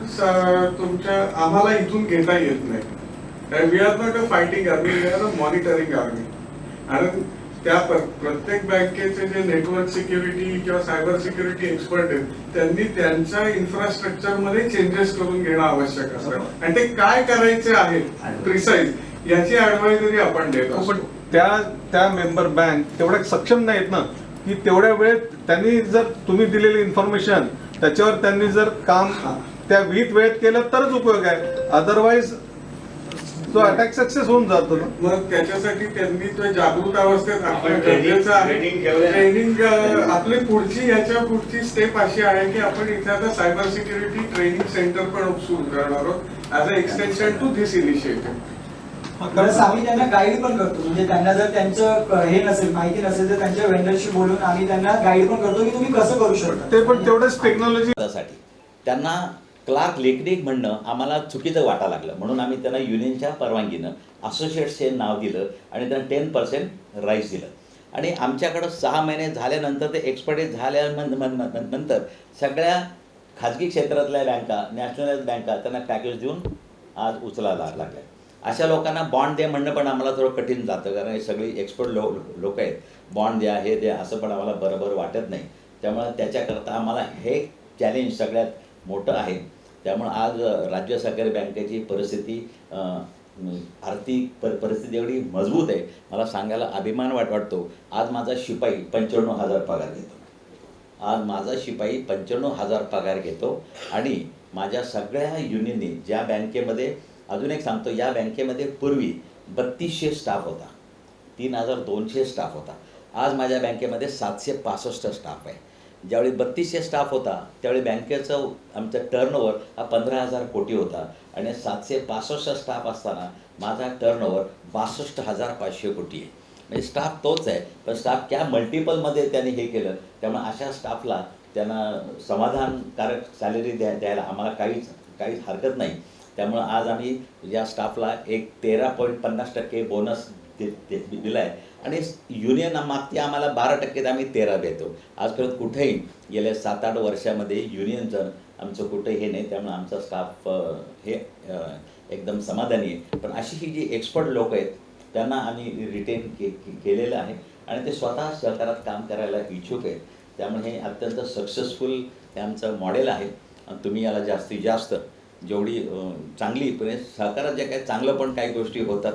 S5: तुमच्या आम्हाला इथून घेता येत नाही. We are not a fighting army, we are a monitoring army. आणि त्या प्रत्येक बँकेचे जे नेटवर्क सिक्युरिटी किंवा सायबर सिक्युरिटी एक्सपर्ट आहेत, त्यांनी त्यांच्या इन्फ्रास्ट्रक्चर मध्ये चेंजेस करून घेणं आवश्यक असतं. आणि ते काय करायचे आहे प्रिसाइज याची ऍडवायझरी आपण देत असतो.
S8: पण त्या मेंबर बँक तेवढ्या सक्षम नाहीत ना की तेवढ्या वेळेत त्यांनी जर तुम्ही दिलेली इन्फॉर्मेशन त्याच्यावर त्यांनी जर काम त्या विहित वेळेत केलं तरच उपयोग आहे. अदरवाईज तो अटॅक सक्सेस होऊन जातो.
S5: मग त्याच्यासाठी त्यांनी तो जागृत अवस्थेत आपलं गरजेचं आहे. ट्रेनिंग आपली याच्या पुढची स्टेप अशी आहे की आपण इथे आता सायबर सिक्युरिटी ट्रेनिंग सेंटर पण सुरू करणार आहोत as a extension to this initiative.
S3: Plus आम्ही त्यांना गाईड पण करतो, म्हणजे त्यांना जर त्यांचं हे नसेल, माहिती नसेल तर त्यांच्या वेंडरशी बोलून आम्ही त्यांना गाईड पण करतो की तुम्ही कसं करू शकता.
S8: ते पण तेवढंच टेक्नॉलॉजी
S7: त्यांना क्लार्क लेखनिक म्हणणं आम्हाला चुकीचं वाटा लागलं, म्हणून आम्ही त्यांना युनियनच्या परवानगीनं असोसिएट्स हे नाव दिलं आणि त्यांना 10% राईस दिलं. आणि आमच्याकडं 6 महिने झाल्यानंतर ते एक्सपर्टाईज झाल्यानंतर सगळ्या खाजगी क्षेत्रातल्या बँका, नॅशनलाइज बँका त्यांना पॅकेज देऊन आज उचलायला लागल्या. अशा लोकांना बॉन्ड द्या म्हणणं पण आम्हाला थोडं कठीण जातं, कारण हे सगळी एक्सपर्ट लोक आहेत. बॉन्ड द्या, हे द्या असं पण आम्हाला बरोबर वाटत नाही. त्यामुळं त्याच्याकरता आम्हाला हे चॅलेंज सगळ्यात मोठं आहे. त्यामुळं आज राज्य सहकारी बँकेची परिस्थिती, आर्थिक परिस्थिती एवढी मजबूत आहे, मला सांगायला अभिमान वाटतो. आज माझा शिपाई 95,000 पगार घेतो. आज माझा शिपाई 95,000 पगार घेतो. आणि माझ्या सगळ्या युनियननी ज्या बँकेमध्ये, अजून एक सांगतो, या बँकेमध्ये पूर्वी 3200 स्टाफ होता, 3200 स्टाफ होता. आज माझ्या बँकेमध्ये 765 स्टाफ आहे. ज्यावेळी 3200 स्टाफ होता त्यावेळी बँकेचं आमचं टर्नओव्हर हा 15,000 कोटी होता. आणि 765 स्टाफ असताना माझा टर्नओव्हर 62,500 कोटी आहे. म्हणजे स्टाफ तोच आहे, पण स्टाफ क्या मल्टिपलमध्ये त्यांनी हे केलं. त्यामुळे अशा स्टाफला त्यांना समाधानकारक सॅलरी द्यायला आम्हाला काहीच हरकत नाही. त्यामुळं आज आम्ही या स्टाफला एक 13.50% बोनस दिला आहे. आणि युनियन मागते आम्हाला 12% आम्ही 13 देतो. आजपर्यंत कुठेही गेल्या 7-8 वर्षामध्ये युनियनचं आमचं कुठेही हे नाही. त्यामुळे आमचा स्टाफ हे एकदम समाधानी आहे. पण अशी ही जी एक्सपर्ट लोक आहेत त्यांना आम्ही रिटेन केलेलं आहे आणि ते स्वतः सहकारात काम करायला इच्छुक आहेत. त्यामुळे हे अत्यंत सक्सेसफुल हे आमचं मॉडेल आहे. आणि तुम्ही याला जास्तीत जास्त जेवढी चांगली, पण सहकारात जे काही चांगलं पण काही गोष्टी होतात,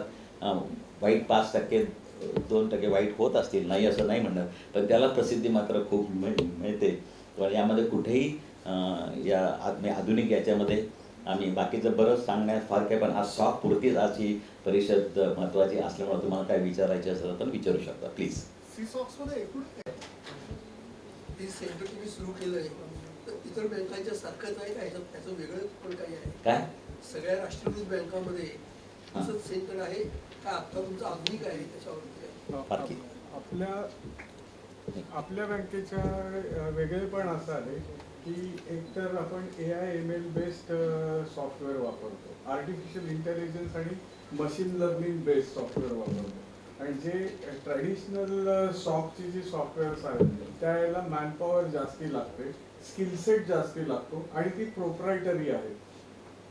S7: वाईट 5%, 2% वाईट होत असतील, नाही असं नाही म्हणणं, पण त्याला प्रसिद्धी मात्र खूप मिळते. तर यामध्ये कुठेही या आधुनिक याच्यामध्ये आम्ही बाकीचं बरंच सांगण्यात फार काय, पण आज सॉक पुरतीच आज ही परिषद महत्त्वाची असल्यामुळे तुम्हाला काय विचारायचं असेल तर विचारू शकता प्लीज.
S9: सीसॉक्समध्ये एकूण हे सेंटर तुम्ही सुरू केलंय तर इतर बँकांच्या सारखंच आहे का त्याचं वेगळं पण काही आहे
S7: काय
S9: सगळ्या राष्ट्रीयकृत बँकांमध्ये असंच सेंटर आहे का आता तुमचं आधुनिक आहे त्याच्यावर
S7: बाकी
S5: आपल्या बँकेच्या वेगळेपण असं आहे की एकतर आपण AI/ML बेस्ड सॉफ्टवेअर वापरतो, आर्टिफिशियल इंटेलिजन्स आणि मशीन लर्निंग बेस्ड सॉफ्टवेअर वापरतो, आणि जे ट्रॅडिशनल सॉफ्टची जी सॉफ्टवेअर्स आहेत त्याला मॅनपॉवर जास्ती लागते, स्किलसेट जास्ती लागतो आणि ती प्रोप्रायटरी आहे,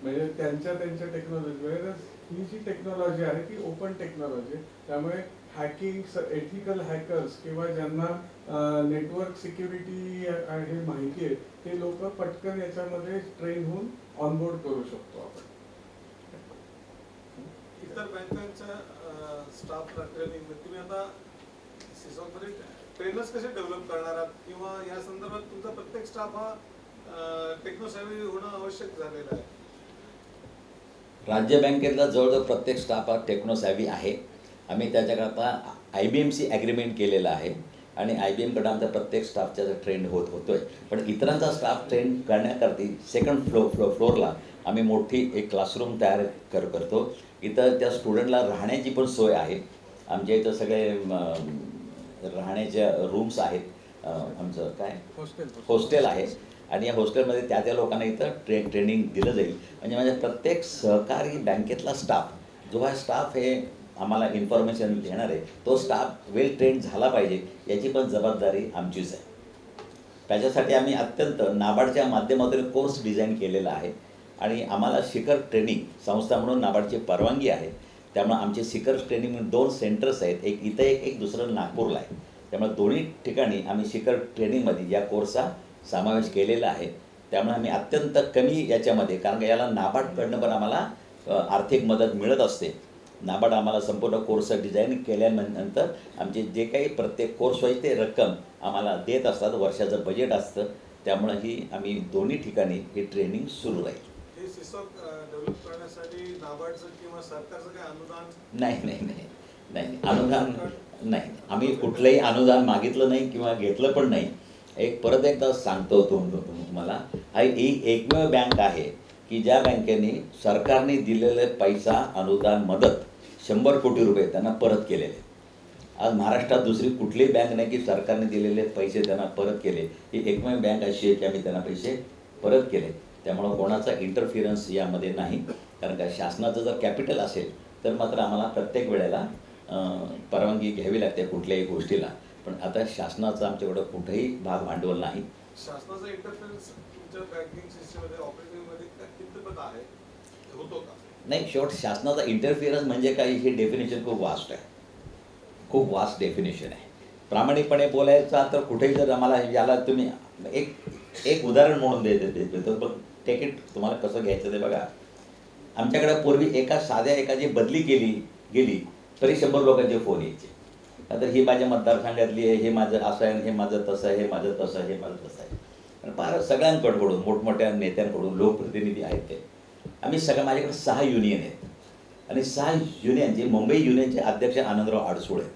S5: म्हणजे त्यांच्या टेक्नॉलॉजी. ही जी टेक्नॉलॉजी आहे ती ओपन टेक्नॉलॉजी आहे, त्यामुळे हॅकिंग, एथिकल हॅकर्स किंवा ज्यांना नेटवर्क सिक्युरिटी हे माहिती आहे ते लोक पटकन याच्यामध्ये ट्रेन होऊन ऑनबोर्ड करू शकतो आपण.
S8: इतर बँकांच्या स्टाफला ट्रेनिंग तुम्ही आता सिसॉकमध्ये ट्रेनर्स कसे डेव्हलप करणार आहात किंवा या संदर्भात तुमचा प्रत्येक स्टाफ हा टेक्नोसॅव्ही होणं आवश्यक झालेलं आहे?
S7: राज्य बँकेतला जवळजवळ प्रत्येक स्टाफ हा टेक्नोसॅव्ही आहे. आम्ही त्याच्याकरता IBMशी ॲग्रीमेंट केलेलं आहे आणि IBMकडं आमचा प्रत्येक स्टाफचा ट्रेंड होतोय. पण इतरांचा स्टाफ ट्रेन करण्याकरता सेकंड फ्लोअरला आम्ही मोठी एक क्लासरूम तयार करतो. इथं त्या स्टुडंटला राहण्याची पण सोय आहे. आमच्या इथं सगळे राहण्याच्या रूम्स आहेत. आमचं काय हॉस्टेल आहे आणि या हॉस्टेलमध्ये त्या लोकांना इथं ट्रेनिंग दिलं जाईल. म्हणजे माझ्या प्रत्येक सहकारी बँकेतला स्टाफ जो हा स्टाफ हे आम्हाला इन्फॉर्मेशन देणार आहे तो स्टाफ वेल ट्रेंड झाला पाहिजे याची पण जबाबदारी आमचीच आहे. त्याच्यासाठी आम्ही अत्यंत नाबार्डच्या माध्यमातून कोर्स डिझाईन केलेला आहे आणि आम्हाला शिखर ट्रेनिंग संस्था म्हणून नाबार्डची परवानगी आहे. त्यामुळे आमचे शिखर ट्रेनिंग म्हणून 2 सेंटर्स आहेत, एक इथं एक दुसरं नागपूरला आहे. त्यामुळे दोन्ही ठिकाणी आम्ही शिखर ट्रेनिंगमध्ये या कोर्सचा समावेश केलेला आहे. त्यामुळे आम्ही अत्यंत कमी याच्यामध्ये, कारण याला नाबार्डकडनं पण आम्हाला आर्थिक मदत मिळत असते. नाबार्ड आम्हाला संपूर्ण कोर्स डिझाईन केल्यानंतर आमचे जे काही प्रत्येक कोर्स वाईज ते रक्कम आम्हाला देत असतात, वर्षाचं बजेट असतं. त्यामुळे ही आम्ही दोन्ही ठिकाणी ही ट्रेनिंग सुरू राहील.
S8: हे सिसॉक डेव्हलप करण्यासाठी नाबार्डचं किंवा सरकारचं काही अनुदान?
S7: नाही अनुदान नाही. आम्ही कुठलंही अनुदान मागितलं नाही किंवा घेतलं पण नाही. परत एकदा सांगतो तुम्हाला, ही एकमेव बँक आहे की ज्या बँकेने सरकारने दिलेले पैसा अनुदान मदत 100 कोटी रुपये त्यांना परत केलेले. आज महाराष्ट्रात दुसरी कुठलीही बँक नाही की सरकारने दिलेले पैसे त्यांना परत केले. ही एकमेव बँक अशी आहे की आम्ही त्यांना पैसे परत केले. त्यामुळं कोणाचा इंटरफिरन्स यामध्ये नाही. कारण का शासनाचं जर कॅपिटल असेल तर मात्र आम्हाला प्रत्येक वेळेला परवानगी घ्यावी लागते कुठल्याही गोष्टीला. पण आता शासनाचं आमच्याकडं कुठेही भाग भांडवल नाही.
S8: शासनाचा इंटरफेरन्स तुमच्या बँकिंग सिस्टममध्ये ऑपरेटिंगमध्ये कितपत आहे, होतो का?
S7: नाही, शेवट शासनाचा इंटरफिरन्स म्हणजे काय हे डेफिनेशन खूप वास्ट आहे, खूप वास्ट डेफिनेशन आहे. प्रामाणिकपणे बोलायचा तर कुठेही जर आम्हाला याला तुम्ही एक उदाहरण म्हणून देतो. पण तिकीट तुम्हाला कसं घ्यायचं ते बघा. आमच्याकडे पूर्वी एकाची बदली गेली तरी 100 लोकांचे फोन यायचे. आता ही माझ्या मतदारसंघातली आहे, हे माझं असं आहे, हे माझं तसं आहे, हे माझं तसं आहे, हे माझं तसं आहे. आणि फार सगळ्यांकडून मोठमोठ्या नेत्यांकडून लोकप्रतिनिधी आहेत ते. आम्ही माझ्याकडे 6 युनियन आहेत आणि 6 युनियनचे मुंबई युनियनचे अध्यक्ष आनंदराव आडसूळ आहेत.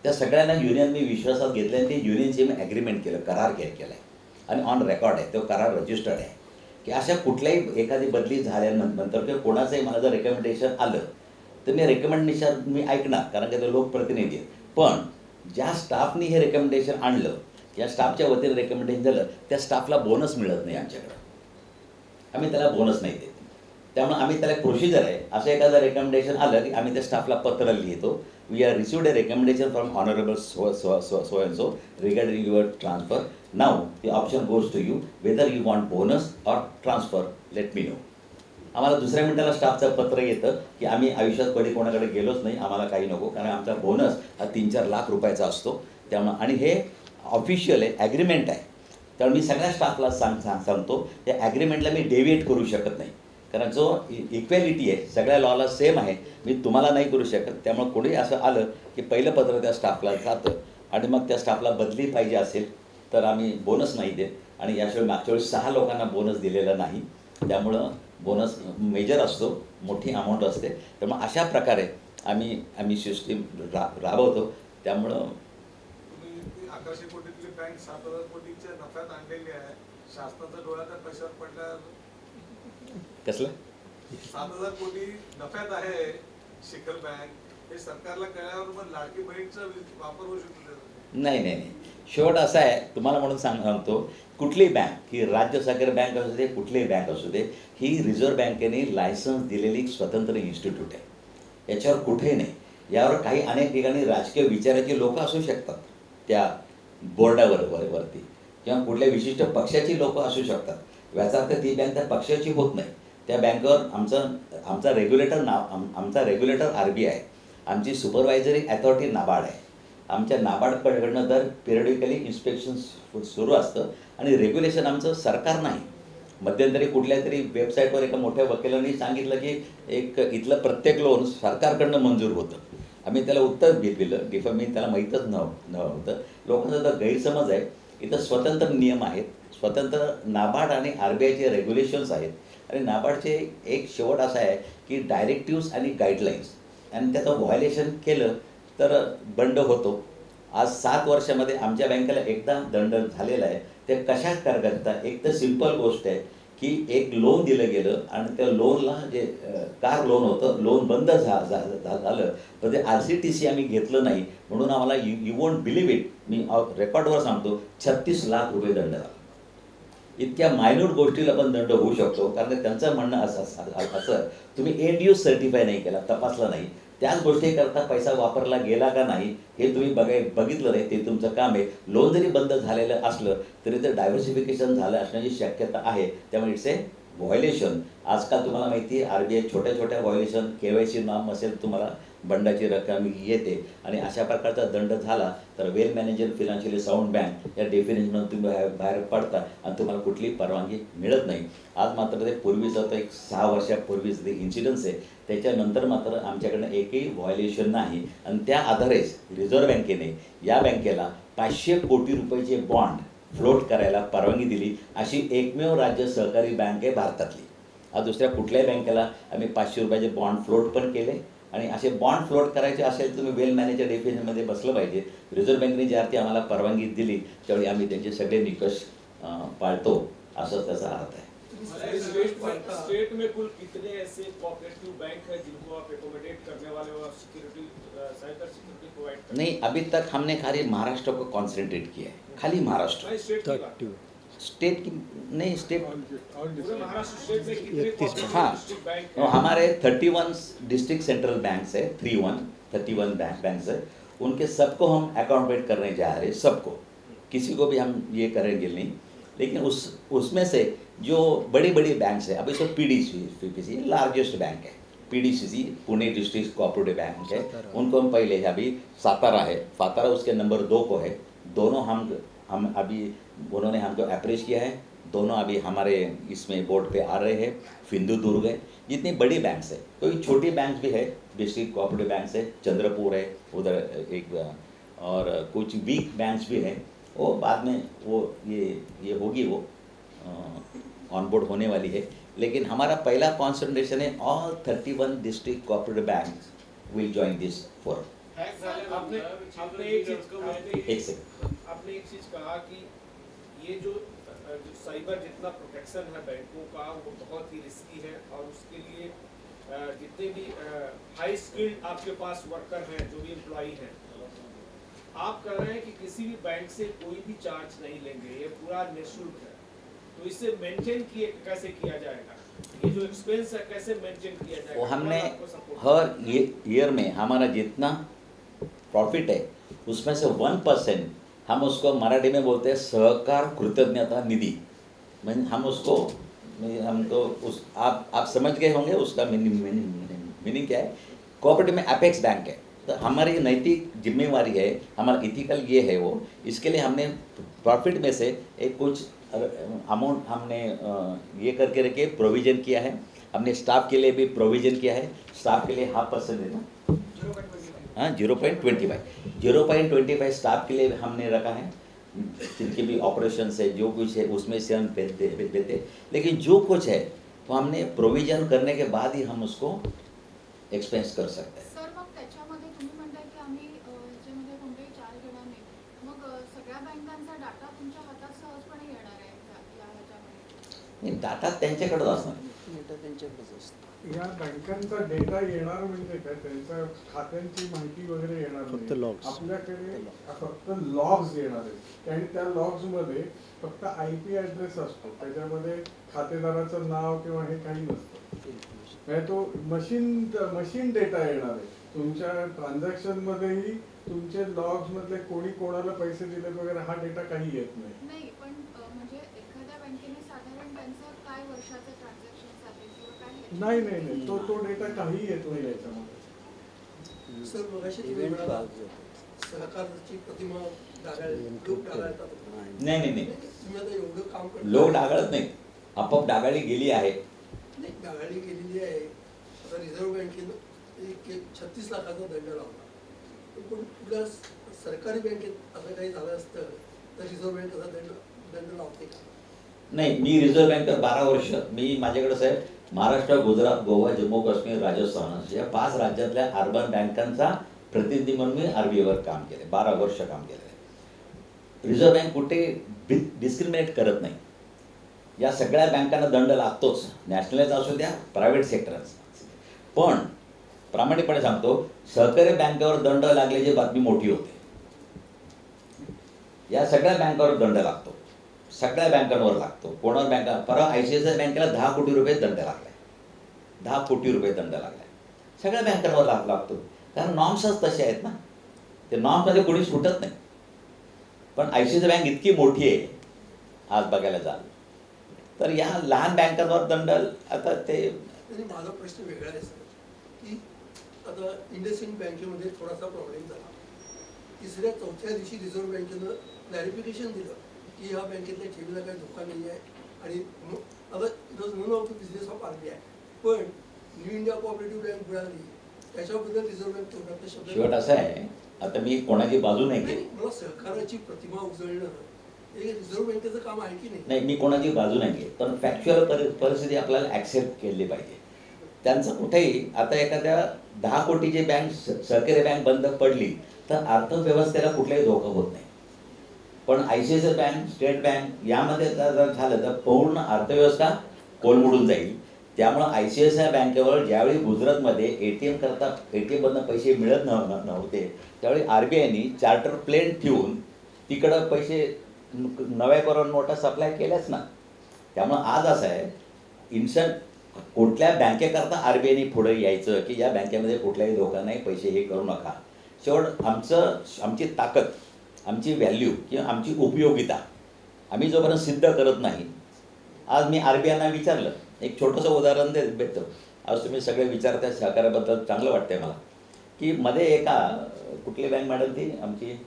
S7: त्या सगळ्यांना युनियन मी विश्वासात घेतले आणि ते युनियनचे मी ॲग्रीमेंट केलं, करार केला आहे आणि ऑन रेकॉर्ड आहे, तो करार रजिस्टर्ड आहे की अशा कुठल्याही एखादी बदली झाल्यानंतर किंवा कोणाचंही मला जर रेकमेंडेशन आलं तर मी रेकमेंडेशन मी ऐकणार, कारण की ते लोकप्रतिनिधी आहेत. पण ज्या स्टाफनी हे रेकमेंडेशन आणलं, या स्टाफच्या वतीने रेकमेंडेशन झालं, त्या स्टाफला बोनस मिळत नाही आमच्याकडं. आम्ही त्याला बोनस नाही देत. त्यामुळे आम्ही त्याला प्रोसिजर आहे, असं एखादं रेकमेंडेशन आलं की आम्ही त्या स्टाफला पत्र लिहितो, we are received a recommendation from honourable so and so regarding your transfer. Now the option goes to you whether you want bonus or transfer, let me know. आम्हाला दुसऱ्या मिनिटाला स्टाफचं पत्र येतं की आम्ही आयुष्यात कधी कोणाकडे गेलोच नाही, आम्हाला काही नको, कारण आमचा बोनस हा 3-4 लाख रुपयाचा असतो. त्यामुळं आणि हे ऑफिशियल आहे, ॲग्रीमेंट आहे. त्यामुळे मी सगळ्या स्टाफला सांगतो त्या ॲग्रीमेंटला मी डेव्हिएट करू शकत नाही, कारण जो इक्वॅलिटी आहे सगळ्या लॉला सेम आहे, मी तुम्हाला नाही करू शकत. त्यामुळे कोणी असं आलं की पहिलं पत्र त्या स्टाफला जातं आणि मग त्या स्टाफला बदली पाहिजे असेल तर आम्ही बोनस नाही देत. आणि याशिवाय मागच्या वेळेस 6 लोकांना बोनस दिलेला नाही त्यामुळं बोनस मेजर असतो, मोठी अमाऊंट असते. त्यामुळे अशा प्रकारे आम्ही सिस्टीम राबवतो. त्यामुळं
S8: तुम्ही ती 1100 कोटीतली बँक 7,000 कोटीच्या नफ्यात आणलेली आहे. शासनाचा डोळ्याचा कशावर पडल्यावर
S7: कसलं
S8: 7,000 कोटी नफ्यात आहे शिखर बँक, हे सरकारला कळल्यावर मग लाडकी बहीणचा वापर होऊ शकतो.
S7: नाही. शेवट असा आहे, तुम्हाला म्हणून सांगतो, कुठलीही बँक, ही राज्य सहकारी बँक असू दे, कुठलीही बँक असू दे, ही रिझर्व्ह बँकेने लायसन्स दिलेली एक स्वतंत्र इन्स्टिट्यूट आहे. याच्यावर कुठेही नाही. यावर काही अनेक ठिकाणी राजकीय विचाराचे लोक असू शकतात त्या वरती, किंवा कुठल्या विशिष्ट पक्षाची लोक असू शकतात. याचा अर्थ ती बँक त्या पक्षाची होत नाही. त्या बँकेवर आमचा रेग्युलेटर RBI आहे, आमची सुपरवायझरी अथॉरिटी नाबार्ड आहे. आमच्या नाबार्डकडनं दर पिरियडिकली इन्स्पेक्शन सुरू असतं आणि रेग्युलेशन आमचं सरकार नाही. मध्यंतरी कुठल्या तरी वेबसाईटवर एका मोठ्या वकिलांनी सांगितलं की इथलं प्रत्येक लोन सरकारकडनं मंजूर होतं. आम्ही त्याला उत्तर दिलं, मी त्याला माहीतच नव्हतं. लोकांचा तर गैरसमज आहे. इथं स्वतंत्र नियम आहेत, स्वतंत्र नाबार्ड आणि RBIचे रेग्युलेशन्स आहेत. आणि नाबार्डचे एक शेवट असा आहे की डायरेक्टिव्स आणि गाईडलाईन्स, आणि त्याचं व्हायलेशन केलं तर दंड होतो. आज 7 वर्षामध्ये आमच्या बँकेला एकदा दंड झालेला आहे. ते कशा करता, एक तर सिंपल गोष्ट आहे की एक लोन दिलं गेलं आणि त्या लोनला जे कार लोन होतं, लोन बंद झालं, पण ते RCTC आम्ही घेतलं नाही म्हणून आम्हाला यू वोंट बिलीव्ह इट, मी रेकॉर्डवर सांगतो, 36 लाख रुपये दंड झाला. इतक्या मायन्यूट गोष्टीला पण दंड होऊ शकतो. कारण त्यांचं म्हणणं असं तुम्ही एंड यूज सर्टिफाय नाही केला, तपासला नाही, त्याच गोष्टीकरता पैसा वापरला गेला का नाही हे तुम्ही बघितलं नाही, ते तुमचं काम आहे. लोन जरी बंद झालेलं असलं तरी ते डायव्हर्सिफिकेशन झालं असण्याची शक्यता आहे. त्यामुळे इट्स ए व्हायलेशन. आजकाल तुम्हाला माहिती आहे RBI छोट्या व्हायलेशन, KYC नाम असेल, तुम्हाला बंडाची रक्कम येते. आणि अशा प्रकारचा दंड झाला तर वेल मॅनेजर फिनान्शियली साऊंड बँक या डेफिनेशनमधून तुम्ही बाहेर पडता आणि तुम्हाला कुठलीही परवानगी मिळत नाही. आज मात्र ते पूर्वीचं तर एक 6 वर्षापूर्वीच ते इन्सिडन्स आहे. त्याच्यानंतर मात्र आमच्याकडनं एकही व्हायलेशन नाही. आणि त्या आधारेच रिझर्व्ह बँकेने या बँकेला 500 कोटी रुपयाचे बॉन्ड फ्लोट करायला परवानगी दिली. अशी एकमेव राज्य सहकारी बँक आहे भारतातली. आज दुसऱ्या कुठल्याही बँकेला आम्ही 500 रुपयाचे बॉन्ड फ्लोट पण केले. आणि असे बॉन्ड फ्लोट करायचे असेल तुम्ही वेल मॅनेजर डेफिनेशनमध्ये बसलं पाहिजे. रिझर्व्ह बँकेने ज्यावेळी आम्हाला परवानगी दिली त्यावेळी आम्ही त्यांचे सगळे निकष पाळतो, असं त्याचा अर्थ आहे.
S10: स्टेट में कुल कितने ऐसे कोऑपरेटिव बैंक है जिनको आप एकोमोडेट करने वाले हो, सिक्योरिटी साइबर सिक्योरिटी प्रोवाइड करने?
S7: नहीं, अभी तक हमने खाली महाराष्ट्र को कॉन्सेंट्रेट किया है, खाली महाराष्ट्र. स्टेट की नहीं, स्टेट
S10: पूरे महाराष्ट्र स्टेट में कितने कोऑपरेटिव
S7: हाँ,
S10: डिस्ट्रिक्ट बैंक
S7: तो
S10: हैं?
S7: हमारे 31 डिस्ट्रिक्ट सेंट्रल बैंक्स है, 31 बैंक्स है. उनके सबको हम अकाउंटेट करने जा रहे हैं, सबको, किसी को भी हम ये करेंगे नहीं. लेकिन उसमें से जो बड़ी बैंक्स है, अब इसमें PDCC लार्जेस्ट बैंक है. PDCC Pune district cooperative bank है, उनको हम पहले अभी सातारा उसके नंबर 2 को है. दोनों हम अभी उन्होंने हमको अप्रोच किया है. दोनों अभी हमारे इसमें बोर्ड पे आ रहे हैं. सिंधुदुर्ग है, जितनी बड़ी बैंक्स है. कोई छोटी बैंक भी है, डिस्ट्रिक्ट कोऑपरेटिव बैंक्स है, चंद्रपुर है उधर एक, और कुछ वीक बैंक्स भी हैं. वो बाद में वो ये होगी, वो ऑनबोर्ड होने वाली है. लेकिन हमारा पहला कॉन्सेंट्रेशन है all 31 district cooperative banks will join this forum.
S10: आपने एक चीज कहा कि ये जो साइबर जितना प्रोटेक्शन है बैंकों का वो बहुत ही रिस्की है, और उसके लिए जितने भी हाई स्किल्ड आपके पास वर्कर हैं, जो भी एम्प्लॉई हैं, आप कह रहे हैं कि किसी भी बैंक से कोई भी चार्ज नहीं लेंगे, ये पूरा निःशुल्क है. तो इसे मेंटेन कैसे किया जाएगा? ये जो एक्सपेंस है कैसे मेंटेन किया जाएगा?
S7: वो हमने हर ईयर में हमारा जितना प्रॉफिट है उसमें से 1% हम उसको मराठी में बोलते हैं सहकार कृतज्ञता निधि. हम तो आप समझ गए होंगे उसका मीनिंग क्या है. कोऑपरेटिव में अपेक्स बैंक है, तो हमारी नैतिक जिम्मेवारी है, हमारा इथिकल ये है वो. इसके लिए हमने प्रॉफिट में से एक कुछ अमाउंट हमने ये करके रखे, प्रोविज़न किया है. हमने स्टाफ के लिए भी प्रोविज़न किया है. स्टाफ के लिए 0.5% देना, हाँ 0.25 स्टाफ के लिए हमने रखा है. जिनके भी ऑपरेशन है, जो कुछ है उसमें से हम देते. लेकिन जो कुछ है तो हमने प्रोविजन करने के बाद ही हम उसको एक्सपेंस कर सकते हैं.
S11: सर मग त्याच्यामध्ये तुम्ही म्हणताय की आम्ही ह्याच्यामध्ये कोणतेही चार्ज घेणार नाही, मग सगळ्या बँकांचा डाटा तुमच्या हातात सहजपणे येणार आहे या ह्याच्यामध्ये?
S7: डाटा त्यांच्याकडेच असणार.
S5: या बँकांचा डेटा येणार म्हणजे काय, त्यांच्या खात्यांची माहिती वगैरे येणार
S12: फक्त
S5: नाही.
S12: logs.
S5: आपल्याकडे फक्त लॉग्स येणार आहेत आणि त्या लॉग्स मध्ये फक्त IP ऍड्रेस असतो, त्याच्यामध्ये खातेदाराचं नाव किंवा हे काही नसतं. म्हणजे तो मशीन डेटा येणार आहे. तुमच्या ट्रान्झॅक्शन मध्येही तुमचे लॉग्स मधले कोणी कोणाला पैसे दिले वगैरे हा डेटा काही येत नाही.
S11: नाही, पण म्हणजे एखाद्या बँकेने साधारण त्यांचं काय वर्षाचं ट्रान्झॅक्शन असेल किंवा काय
S5: नाही नाही नाही, तो डेटा काही येत नाही याच्यामध्ये.
S9: सर मगाशी तुम्ही म्हणाला सहकारची प्रतिमा लोक डागाळतात.
S7: नाही नाही नाही,
S9: तुम्ही आता एवढं काम करता.
S7: लोक डागाळत नाही, आपोआप डागाळी गेली आहे.
S9: नाही, डागाळी केलेली आहे. आता रिझर्व्ह बँकेनं एक 36 लाखाचा दंड लावला. पण तुला सरकारी बँकेत असं काही झालं असतं तर रिझर्व्ह बँक असा दंड लावते का?
S7: नाही, मी रिझर्व्ह बँकेत 12 वर्ष, मी माझ्याकडे साहेब महाराष्ट्र, गुजरात, गोवा, जम्मू काश्मीर, राजस्थान या 5 राज्यातल्या अर्बन बँकांचा प्रतिनिधी म्हणून मी RBIवर काम केले, 12 वर्ष काम केले. रिझर्व्ह बँक कुठे डिस्क्रिमिनेट करत नाही. या सगळ्या बँकांना दंड लागतोच, नॅशनलाइज असू द्या, प्रायव्हेट सेक्टर. पण प्रामाणिकपणे सांगतो, सहकारी बँकेवर दंड लागल्याची बातमी मोठी होते. या सगळ्या बँकांवर दंड लागतो, सगळ्या बँकांवर लागतो. कोणावर बँका, परवा ICICI बँकेला 10 कोटी रुपये दंड लागलाय, 10 कोटी रुपये दंड लागलाय. सगळ्या बँकांवर लागतो, कारण नॉर्म्सच तसे आहेत ना, ते नॉर्म्समध्ये कोणी सुटत नाही. पण ICICI बँक इतकी मोठी आहे आज बघायला जाल तर या लहान बँकांवर दंड आता ते.
S9: माझा प्रश्न वेगळा आहे सर, की आता इंडसइंड बँकेमध्ये थोडासा प्रॉब्लेम झाला. 3ऱ्या-4थ्या दिवशी रिझर्व्ह बँकेनं क्लॅरिफिकेशन दिलं की ह्या बँकेतल्या ठेवीला काही धोका नाही आहे आणि आता it was none of the business of RBI. पण न्यू इंडिया कोऑपरेटिव्ह बँक मिळाली त्याच्याबद्दल रिझर्व्ह बँक तोंडातले शब्द.
S7: शेवट असं आहे, आता मी कोणाची बाजू नाही घेत.
S9: मला सहकाराची प्रतिमा उजळणं हे रिझर्व्ह बँकेचं काम आहे की नाही?
S7: नाही, मी कोणाची बाजू नाही घेत, पण फॅक्च्युअल परिस्थिती आपल्याला ॲक्सेप्ट केली पाहिजे. त्यांचं कुठेही आता एखाद्या 10 कोटीची बँक, सहकारी बँक बंद पडली तर अर्थव्यवस्थेला कुठलाही धोका होत नाही. पण ICICI बँक, स्टेट बँक यामध्ये जर झालं तर पूर्ण अर्थव्यवस्था कोलमडून जाईल. त्यामुळं ICICI बँकेवर ज्यावेळी गुजरातमध्ये ATM मधनं पैसे मिळत नव्हते त्यावेळी RBIने चार्टर प्लेन ठेवून तिकडं पैसे नव्या करोड नोटा सप्लाय केल्याच ना. त्यामुळं आज असं आहे, इन्स्टंट कुठल्या बँकेकरता RBIने पुढे यायचं की या बँकेमध्ये कुठलाही धोका नाही, पैसे हे करू नका. शेवट आमची ताकद, आमची व्हॅल्यू किंवा आमची उपयोगिता आम्ही जोपर्यंत सिद्ध करत नाही. आज मी RBIना विचारलं, एक छोटंसं उदाहरण देतो. आज तुम्ही सगळे विचारताय सहकार्याबद्दल, चांगलं वाटतंय मला, की मध्ये एका कुठली बँक मॅडम ती आमची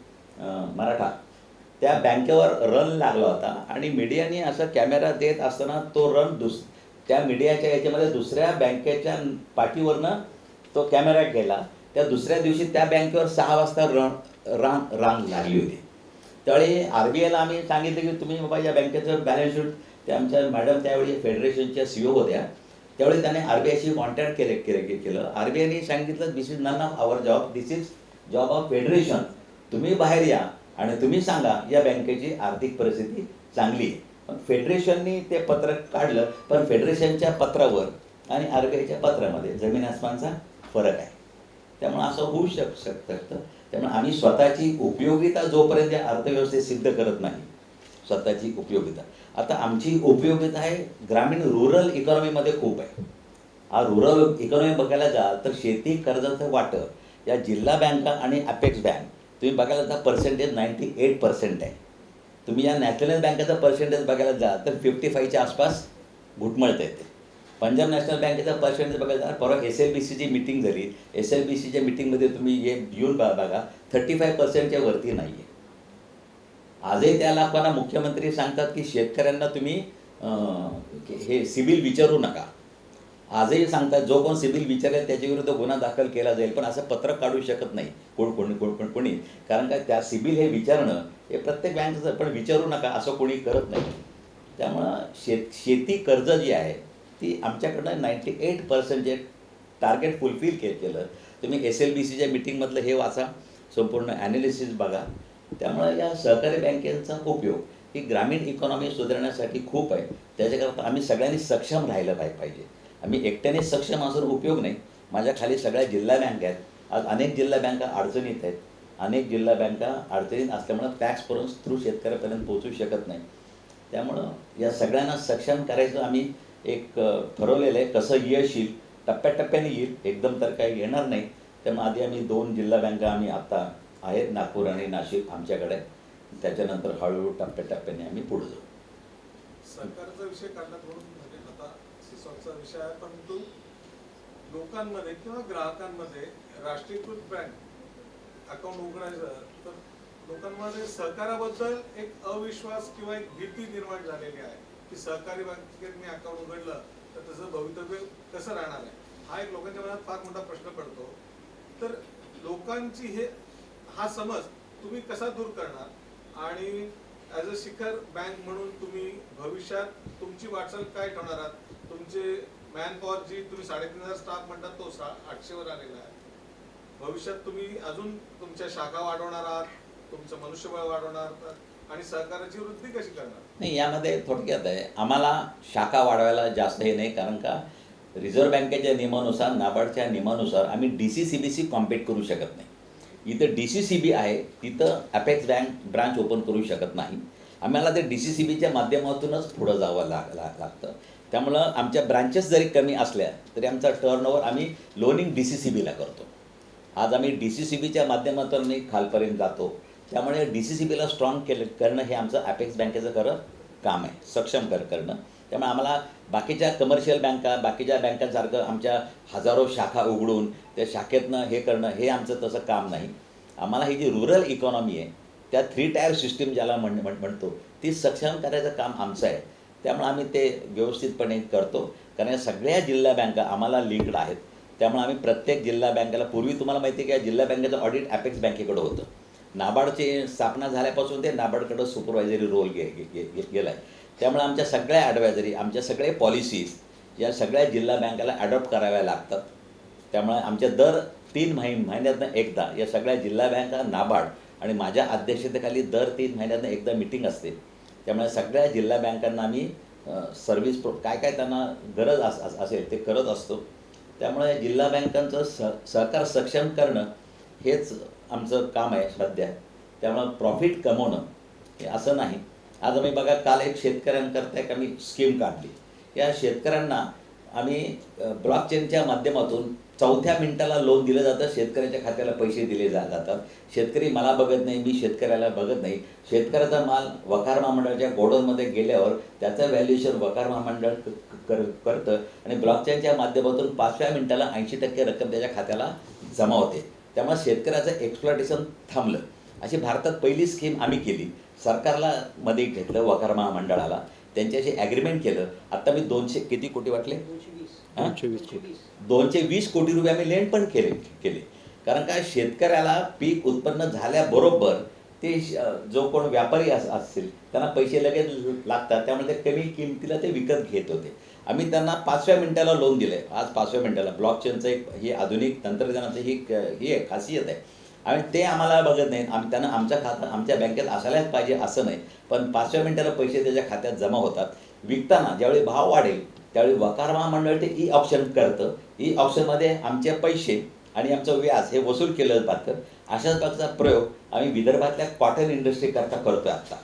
S7: मराठा, त्या बँकेवर रन लागला होता आणि मीडियाने असं कॅमेरा देत असताना तो रन त्या मीडियाच्या याच्यामध्ये दुसऱ्या बँकेच्या पाठीवरनं तो कॅमेरा केला. त्या दुसऱ्या दिवशी त्या बँकेवर 6 वाजता रांग लागली होती. त्यावेळी RBIला आम्ही सांगितलं की तुम्ही बाबा या बँकेचं बॅलन्स शीट, त्या आमच्या मॅडम त्यावेळी फेडरेशनच्या CEO होत्या, त्यावेळी त्याने RBIशी कॉन्टॅक्ट केलं. RBIने सांगितलं this is none of our job, this is job of federation. तुम्ही बाहेर या आणि तुम्ही सांगा या बँकेची आर्थिक परिस्थिती चांगली आहे. पण फेडरेशननी ते पत्र काढलं, पण फेडरेशनच्या पत्रावर आणि RBIच्या पत्रामध्ये जमीन आसमानचा फरक आहे. त्यामुळे असं होऊ शकतं. त्यामुळे आम्ही स्वतःची उपयोगिता जोपर्यंत या अर्थव्यवस्थेत सिद्ध करत नाही, स्वतःची उपयोगिता. आता आमची उपयोगिता आहे ग्रामीण रुरल इकॉनॉमीमध्ये खूप आहे. हा रुरल इकॉनॉमी बघायला जाल तर शेती कर्जाचं वाटप या जिल्हा बँका आणि अपेक्स बँक तुम्ही बघायला जा पर्सेंटेज 98% आहे. तुम्ही या नॅशनलाइज बँकेचा पर्सेंटेज बघायला जा तर 55च्या आसपास घुटमळत येते. पंजाब नॅशनल बँकेचा पर्सेंटेज बघायला जा, परवा SLBCची मीटिंग झाली, SLBCच्या मीटिंगमध्ये तुम्ही येऊन बघा 35%च्या वरती नाही आहे. आजही त्या लोकांना मुख्यमंत्री सांगतात की शेतकऱ्यांना तुम्ही हे सिबिल विचारू नका. आजही सांगतात जो कोण सिबिल विचारेल त्याच्याविरुद्ध गुन्हा दाखल केला जाईल. पण असं पत्र काढू शकत नाही कोणी, कारण काय त्या सिबिल हे विचारणं हे प्रत्येक बँकेचं, पण विचारू नका असं कोणी करत नाही. त्यामुळं शेती कर्ज जी आहे ती आमच्याकडनं 98% जे टार्गेट फुलफिल केलं. तुम्ही SLBCच्या मीटिंगमधलं हे वाचा, संपूर्ण ॲनालिसिस बघा. त्यामुळे या सहकारी बँकेचा उपयोग ही ग्रामीण इकॉनॉमी सुधारण्यासाठी खूप आहे. त्याच्याकरता आम्ही सगळ्यांनी सक्षम राहिलं पाहिजे. आम्ही एकट्याने सक्षम असून उपयोग नाही. माझ्या खाली सगळ्या जिल्हा बँक आहेत. आज अनेक जिल्हा बँका अडचणीत आहेत. अनेक जिल्हा बँका अडचणीत असल्यामुळं टॅक्स थ्रू शेतकऱ्यापर्यंत पोहोचू शकत नाही. त्यामुळं या सगळ्यांना सक्षम करायचं आम्ही एक ठरवलेलं आहे. कसं यश येईल, टप्प्याटप्प्याने येईल, एकदम तर काही येणार नाही. त्यामुळे आधी आम्ही 2 जिल्हा बँका आम्ही आता आहेत, नागपूर आणि नाशिक आमच्याकडे. त्याच्यानंतर हळूहळू टप्प्याटप्प्याने आम्ही पुढे जाऊ.
S8: सरकारचा विषय काढण्यात म्हणून म्हणजे आता सिसॉकचा विषय आहे, परंतु लोकांमध्ये किंवा ग्राहकांमध्ये राष्ट्रीयकृत बँक अकाउंट उघडायचं तर लोकांमध्ये सहकाराबद्दल एक अविश्वास किंवा एक भीती निर्माण झालेली आहे की सहकारी बँकेत मी अकाउंट उघडलं तर त्याचं भवितव्य कसं राहणार आहे, हा एक लोकांच्या मनात फार मोठा प्रश्न पडतो. तर लोकांची हा समज तुम्ही कसा दूर करणार आणि ॲज अ शिखर बँक म्हणून तुम्ही भविष्यात तुमची वाटचाल काय ठेवणार आहात? तुमचे मॅन पॉवर जी तुम्ही 3500 स्टाफ म्हणतात तो 800वर आलेला आहे. भविष्यात तुम्ही अजून तुमच्या शाखा वाढवणार आहात, तुमचं मनुष्यबळ वाढवणार आहात आणि सहकाराची वृद्धी कशी करणार?
S7: नाही, यामध्ये थोडक्यात आहे, आम्हाला शाखा वाढवायला जास्त हे नाही. कारण का रिझर्व्ह बँकेच्या नियमानुसार, नाबार्डच्या नियमानुसार आम्ही DCCBC कॉम्पीट करू शकत नाही. इथं DCCB आहे, तिथं अपेक्स बँक ब्रांच ओपन करू शकत नाही. आम्हाला ते DCCBच्या माध्यमातूनच पुढं जावं लागतं. त्यामुळं आमच्या ब्रांचेस जरी कमी असल्या तरी आमचा टर्नओव्हर आम्ही लोनिंग DCCBला करतो. आज आम्ही DCCBच्या माध्यमातून आम्ही खालपर्यंत जातो. त्यामुळे DCCBला स्ट्रॉंग करणं हे आमचं अपेक्स बँकेचं खरं काम आहे, सक्षम करणं. त्यामुळे आम्हाला बाकीच्या कमर्शियल बँका, बाकीच्या बँकांसारखं आमच्या हजारो शाखा उघडून त्या शाखेतनं हे करणं हे आमचं तसं काम नाही. आम्हाला ही जी रुरल इकॉनॉमी आहे त्या 3 टायर सिस्टीम ज्याला म्हणतो ती सक्षम करायचं काम आमचं आहे. त्यामुळे आम्ही ते व्यवस्थितपणे करतो. कारण या सगळ्या जिल्हा बँका आम्हाला लिंक्ड आहेत. त्यामुळे आम्ही प्रत्येक जिल्हा बँकेला, पूर्वी तुम्हाला माहिती आहे की या जिल्हा बँकेचं ऑडिट अपेक्स बँकेकडं होतं. नाबार्डची स्थापना झाल्यापासून ते नाबार्डकडं सुपरवायझरी रोल गेला आहे. त्यामुळे आमच्या सगळ्या ॲडवायझरी, आमच्या सगळे पॉलिसीज या सगळ्या जिल्हा बँकेला ॲडॉप्ट कराव्या लागतात. त्यामुळे आमच्या दर 3 महिन्यातनं एकदा या सगळ्या जिल्हा बँका, नाबार्ड आणि माझ्या अध्यक्षतेखाली दर 3 महिन्यातनं एकदा मीटिंग असते. त्यामुळे सगळ्या जिल्हा बँकांना आम्ही सर्व्हिस काय त्यांना गरज असेल ते करत असतो. त्यामुळे जिल्हा बँकांचं सहकार सक्षम करणं हेच आमचं काम आहे सध्या. त्यामुळं प्रॉफिट कमवणं हे असं नाही. आज आम्ही बघा, काल एक शेतकऱ्यांकरता एक आम्ही स्कीम काढली. या शेतकऱ्यांना आम्ही ब्लॉकचेनच्या माध्यमातून 4थ्या मिनिटाला लोन दिलं जातं. शेतकऱ्याच्या खात्याला पैसे दिले जातात. शेतकरी मला बघत नाही, मी शेतकऱ्याला बघत नाही. शेतकऱ्याचा माल वकार महामंडळाच्या गोडाऊनमध्ये गेल्यावर त्याचं व्हॅल्युएशन वकार महामंडळ करतं आणि ब्लॉकचेनच्या माध्यमातून 5व्या मिनिटाला 80% रक्कम त्याच्या खात्याला जमा होते. त्यामुळे शेतकऱ्याचं एक्सप्लॉटेशन थांबलं. अशी भारतात पहिली स्कीम आम्ही केली. सरकारला मध्ये घेतलं, वकार महामंडळाला त्यांच्याशी ॲग्रीमेंट केलं. आता मी 200 किती कोटी वाटले 220 कोटी रुपये आम्ही लेंड पण केले. कारण का शेतकऱ्याला पीक उत्पन्न झाल्याबरोबर ते जो कोण व्यापारी असतील त्यांना पैसे लगेच लागतात. त्यामुळे ते कमी किमतीला ते विकत घेत होते. आम्ही त्यांना 5व्या मिनिटाला लोन दिलं आहे. आज 5व्या मिनिटाला ब्लॉकचेनचं एक हे आधुनिक तंत्रज्ञानाचं ही एक खासियत आहे. आणि ते आम्हाला बघत नाहीत. त्यांना आमच्या खात्यात, आमच्या बँकेत असायलाच पाहिजे असं नाही, पण 5व्या मिनिटाला पैसे त्याच्या खात्यात जमा होतात. विकताना ज्यावेळी भाव वाढेल त्यावेळी वकार महामंडळ ते ई ऑप्शन करतं. ई ऑप्शनमध्ये आमचे पैसे आणि आमचं व्याज हे वसूल केलं जातं. अशाच प्रकारचा प्रयोग आम्ही विदर्भातल्या कॉटन इंडस्ट्रीकरता करतो आहे. आत्ता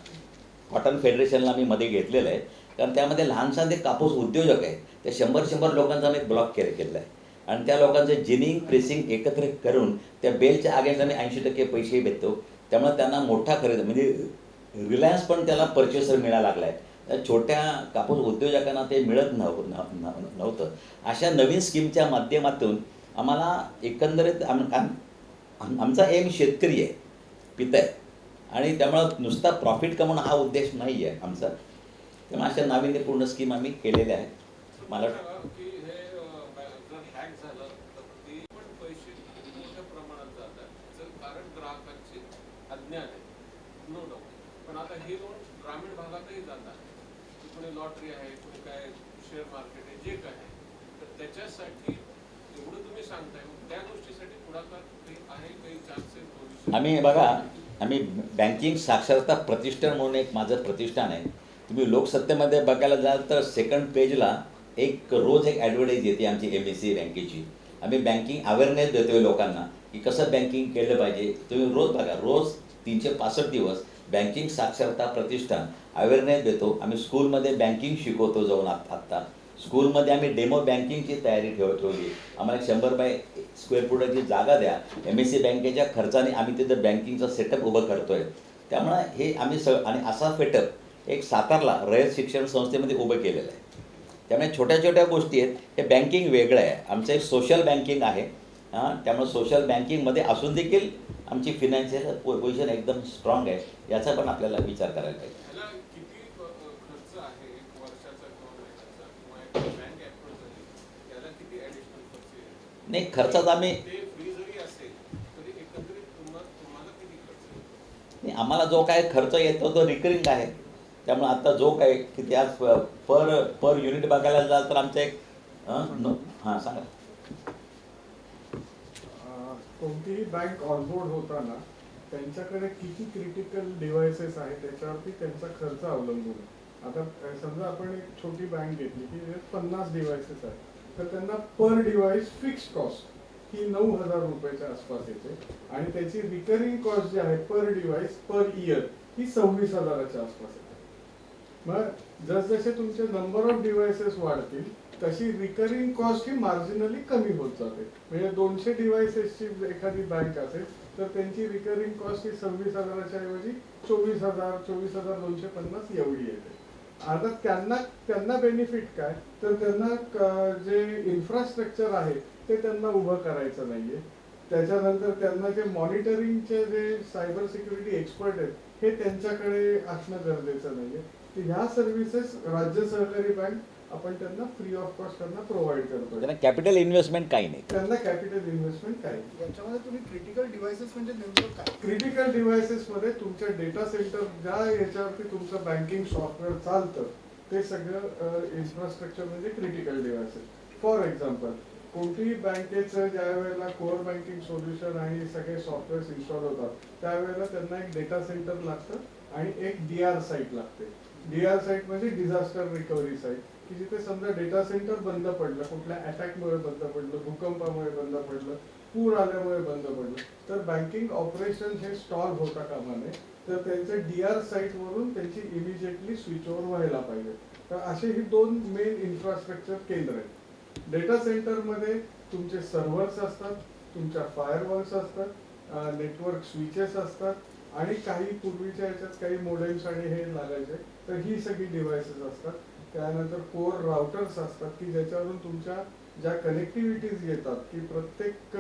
S7: कॉटन फेडरेशनला आम्ही मध्ये घेतलेलं आहे. कारण त्यामध्ये लहानसा ते कापूस उद्योजक आहेत. ते 100 लोकांचा आम्ही ब्लॉक केलेलं आहे आणि त्या लोकांचं जिनिंग, प्रेसिंग एकत्र करून त्या बेलच्या अगेन्स्ट आम्ही 80% पैसे देतो. त्यामुळे त्यांना मोठा खरेदी म्हणजे रिलायन्स पण त्याला परचेसर मिळायला लागला आहे. छोट्या कापूस उद्योजकांना ते मिळत नव्हतं. अशा नवीन स्कीमच्या माध्यमातून आम्हाला एकंदरीत आमचा एम शेतकरी आहे, पिता आहे आणि त्यामुळं नुसता प्रॉफिट कमवणं हा उद्देश नाही आहे आमचा. त्यामुळे अशा नाविन्यपूर्ण स्कीम आम्ही केलेल्या आहेत. मला
S10: पण आता हे लोन ग्रामीण भागातही जातात. कुणी लॉटरी आहे, कुणी काय शेअर मार्केट आहे, जे काय आहे, तर त्याच्यासाठी एवढं तुम्ही सांगताय, मग त्या गोष्टीसाठी पुढाकार काही आहे, काही चान्सेस भविष्यात?
S7: आम्ही बघा, आम्ही बँकिंग साक्षरता प्रतिष्ठान म्हणून एक माझं प्रतिष्ठान आहे. तुम्ही लोकसत्तेमध्ये बघायला जाल तर सेकंड पेजला रोज एक ॲडव्हर्टाईज येते आमची MSCI बँकेची. आम्ही बँकिंग अवेअरनेस देतोय लोकांना की कसं बँकिंग केलं पाहिजे. तुम्ही रोज बघा, रोज 365 दिवस बँकिंग साक्षरता प्रतिष्ठान अवेअरनेस देतो. आम्ही स्कूलमध्ये बँकिंग शिकवतो जाऊन आत्ता. स्कूलमध्ये आम्ही डेमो बँकिंगची तयारी ठेवली. आम्हाला 100 बाय स्क्वेअर फुटाची जागा द्या. MSCI बँकेच्या खर्चाने आम्ही तिथं बँकिंगचा सेटअप उभं करतोय. त्यामुळं हे आम्ही आणि असा सेटअप एक सातारला रयत शिक्षण संस्थेमध्ये उभं केलेलं आहे. त्यामुळे छोट्या छोट्या गोष्टी आहेत. हे बँकिंग वेगळं आहे. आमचं एक सोशल बँकिंग आहे. त्यामुळे सोशल बँकिंगमध्ये असून देखील आमची फिनान्शियल पोझिशन एकदम स्ट्रॉंग आहे. याचा पण आपल्याला विचार करायला पाहिजे.
S10: ह्याला किती खर्च आहे, एक वर्षाचा किंवा महिन्याचा किंवा एक बँक अप्रोच आहे, याला किती ॲडिशनल खर्च आहे?
S7: नाही, खर्चात आम्ही
S10: ते फ्री जरी असेल तरी एकंदरीत तुम्हाला किती खर्च येतो?
S7: नाही, आम्हाला जो काय खर्च येतो तो रिकरिंग आहे. त्यामुळे आता जो काय किती आज पर युनिट बघायला जाल तर आमचं एक हां सांगा.
S5: कोणतीही बँक ऑनबोर्ड होताना त्यांच्याकडे किती क्रिटिकल डिव्हायसेस आहेत त्याच्यावरती त्यांचा खर्च अवलंबून आहे. आता समजा आपण एक छोटी बँक घेतली की 50 डिव्हायसेस आहेत, तर त्यांना पर डिव्हाइस फिक्स्ड कॉस्ट ही 9,000 रुपयाच्या आसपास येते आणि त्याची रिकरिंग कॉस्ट जी आहे पर डिव्हाइस पर इयर ही 26,000च्या आसपास येते. मग जसजसे तुमचे नंबर ऑफ डिव्हायसेस वाढतील तशी रिकरिंग कॉस्ट ही मार्जिनली कमी होत जाते. म्हणजे 200 डिव्हायसेसची एखादी बँक असेल तर त्यांची रिकरिंग कॉस्ट ही 26,000च्या ऐवजी 24,000, 24,250 एवढी येते. आता त्यांना बेनिफिट काय, तर त्यांना जे इन्फ्रास्ट्रक्चर आहे ते त्यांना उभं करायचं नाहीये. त्याच्यानंतर त्यांना जे मॉनिटरिंगचे जे सायबर सिक्युरिटी एक्सपर्ट आहेत हे त्यांच्याकडे असणं गरजेचं नाहीये. तर ह्या सर्व्हिसेस राज्य सहकारी बँक आपण त्यांना फ्री ऑफ कॉस्ट त्यांना प्रोव्हाइड करतो.
S7: त्यांना कॅपिटल इन्व्हेस्टमेंट काही नाही.
S5: त्यांना कॅपिटल इन्व्हेस्टमेंट काही.
S6: याच्यामध्ये तुम्ही क्रिटिकल डिव्हाइसेस म्हणजे नेमकं काय?
S5: क्रिटिकल डिव्हायसेस मध्ये तुमच्या डेटा सेंटर ज्या याच्यावरती तुमचं बँकिंग सॉफ्टवेअर चालतं ते सगळं इन्फ्रास्ट्रक्चर म्हणजे क्रिटिकल डिव्हायसेस. फॉर एक्झाम्पल, कोणतीही बँकेचं ज्या वेळेला कोअर बँकिंग सोल्युशन आणि सगळे सॉफ्टवेअर इन्स्टॉल होतात त्यावेळेला त्यांना एक डेटा सेंटर लागतं आणि एक DR साईट लागते. DR साईट म्हणजे डिझास्टर रिकव्हरी साईट, की जिथे समजा डेटा सेंटर बंद पडलं, कुठल्या अटॅकमुळे बंद पडलं, भूकंपामुळे बंद पडलं, पूर आल्यामुळे बंद पडलं, तर बँकिंग ऑपरेशन हे स्टॉल होता कामा नये. तर त्यांचे DR साईटवरून त्यांची इमिजिएटली स्विच ओव्हर व्हायला पाहिजे. तर असे ही 2 मेन इन्फ्रास्ट्रक्चर केंद्र आहेत. डेटा सेंटरमध्ये तुमचे सर्व्हर्स असतात, तुमच्या फायरवॉल्स असतात, नेटवर्क स्विचेस असतात आणि काही पूर्वीच्या याच्यात काही मोडेम्स आणि हे लागायचे, तर ही सगळी डिव्हायसेस असतात. त्यानंतर कोर राउटर्स असतात की ज्याच्यावरून तुमच्या ज्या कनेक्टिव्हिटीज येतात की प्रत्येक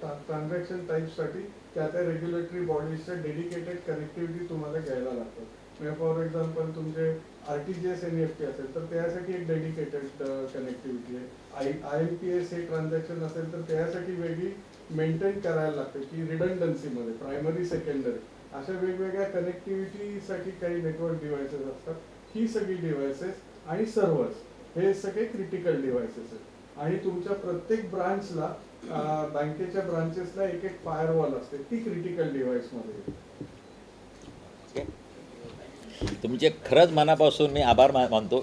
S5: ट्रान्झॅक्शन टाईपसाठी त्या रेग्युलेटरी बॉडीजच्या डेडिकेटेड कनेक्टिव्हिटी तुम्हाला घ्यायला लागतात. म्हणजे फॉर एक्झाम्पल तुमचे RTGS NEFT असेल तर त्यासाठी एक डेडिकेटेड कनेक्टिव्हिटी आहे. IMPS हे ट्रान्झॅक्शन असेल तर त्यासाठी वेगळी मेंटेन करायला लागते की रिडंडन्सीमध्ये प्रायमरी सेकंडरी अशा वेगवेगळ्या कनेक्टिव्हिटीसाठी काही नेटवर्क डिव्हायसेस असतात. ही सगळी डिव्हायसेस आणि सर्व्हर्स हे सगळे क्रिटिकल डिव्हायसेस आहेत. आणि तुमच्या प्रत्येक ब्रांचला बँकेच्या ब्रांचेसला एक एक फायरवॉल असते, ती क्रिटिकल डिव्हाइसमध्ये.
S7: तुमचे खरंच मनापासून मी आभार मानतो.